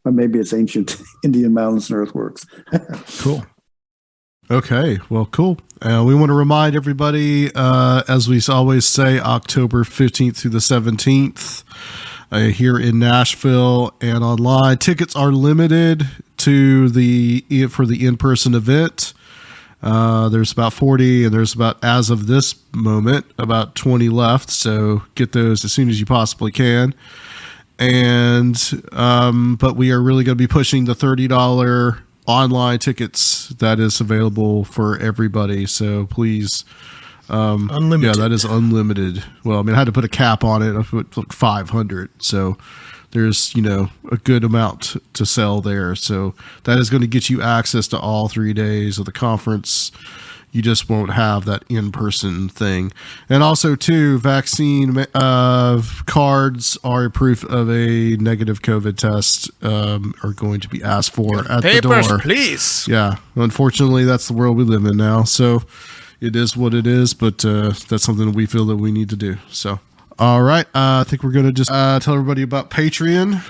Or maybe it's ancient Indian mountains and earthworks. Cool. Okay, well, cool. We want to remind everybody, as we always say, October 15th through the 17th here in Nashville and online. Tickets are limited for the in-person event. There's about 40, and there's about, as of this moment, about 20 left. So get those as soon as you possibly can. And but we are really going to be pushing the $30 online tickets that is available for everybody. So please, Unlimited. Yeah, that is unlimited. Well, I mean, I had to put a cap on it. I put like 500. So there's, a good amount to sell there. So that is going to get you access to all 3 days of the conference. You just won't have that in-person thing. And also, too, vaccine cards are proof of a negative COVID test are going to be asked for at the door. Papers, please. Yeah. Unfortunately, that's the world we live in now. So it is what it is, but that's something we feel that we need to do. So, all right. I think we're going to just tell everybody about Patreon.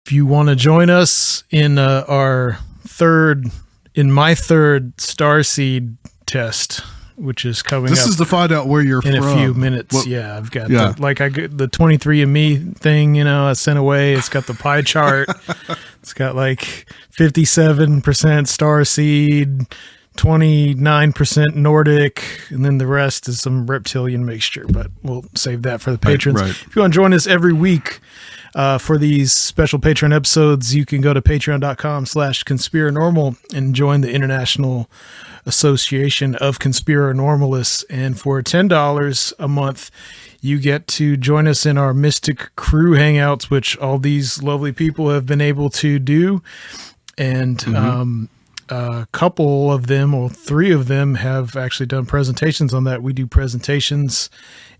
If you want to join us in my third Starseed test, which is coming This up is to find out where you're in from. a few minutes. What- Yeah, I've got Yeah. I got the 23andMe thing, I sent away. It's got the pie chart. It's got like 57% Starseed, 29% Nordic, and then the rest is some reptilian mixture, but we'll save that for the patrons. right. If you want to join us every week for these special Patreon episodes, you can go to patreon.com/Conspirinormal and join the International Association of Conspirinormalists. And for $10 a month, you get to join us in our Mystic Crew Hangouts, which all these lovely people have been able to do. And a couple of them, or 3 of them, have actually done presentations on that. We do presentations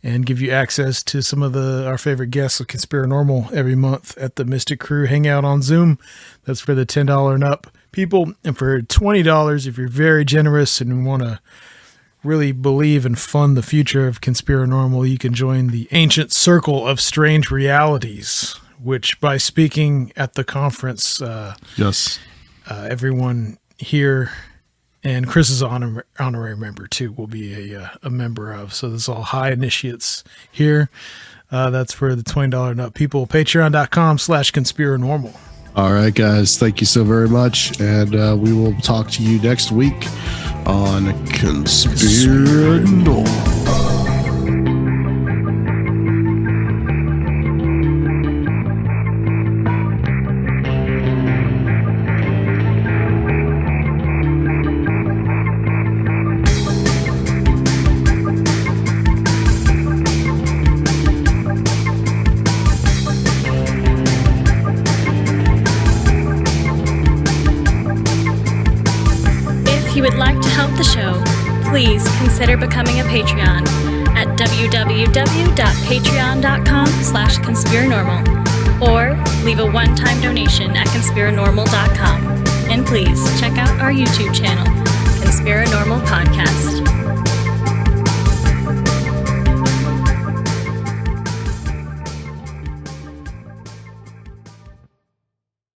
and give you access to some of our favorite guests of Conspirinormal every month at the Mystic Crew Hangout on Zoom. That's for the $10 and up people. And for $20, if you're very generous and want to really believe and fund the future of Conspirinormal, you can join the Ancient Circle of Strange Realities, which by speaking at the conference, Yes. everyone here, and Chris is an honorary member too, will be a member of. So this is all high initiates here. That's for the $20 and up people. Patreon.com/Conspirinormal. All right, guys. Thank you so very much. And we will talk to you next week on Conspirinormal. If you would like to help the show, please consider becoming a Patreon at www.patreon.com/Conspirinormal or leave a one-time donation at Conspirinormal.com. And please check out our YouTube channel, Conspirinormal Podcast.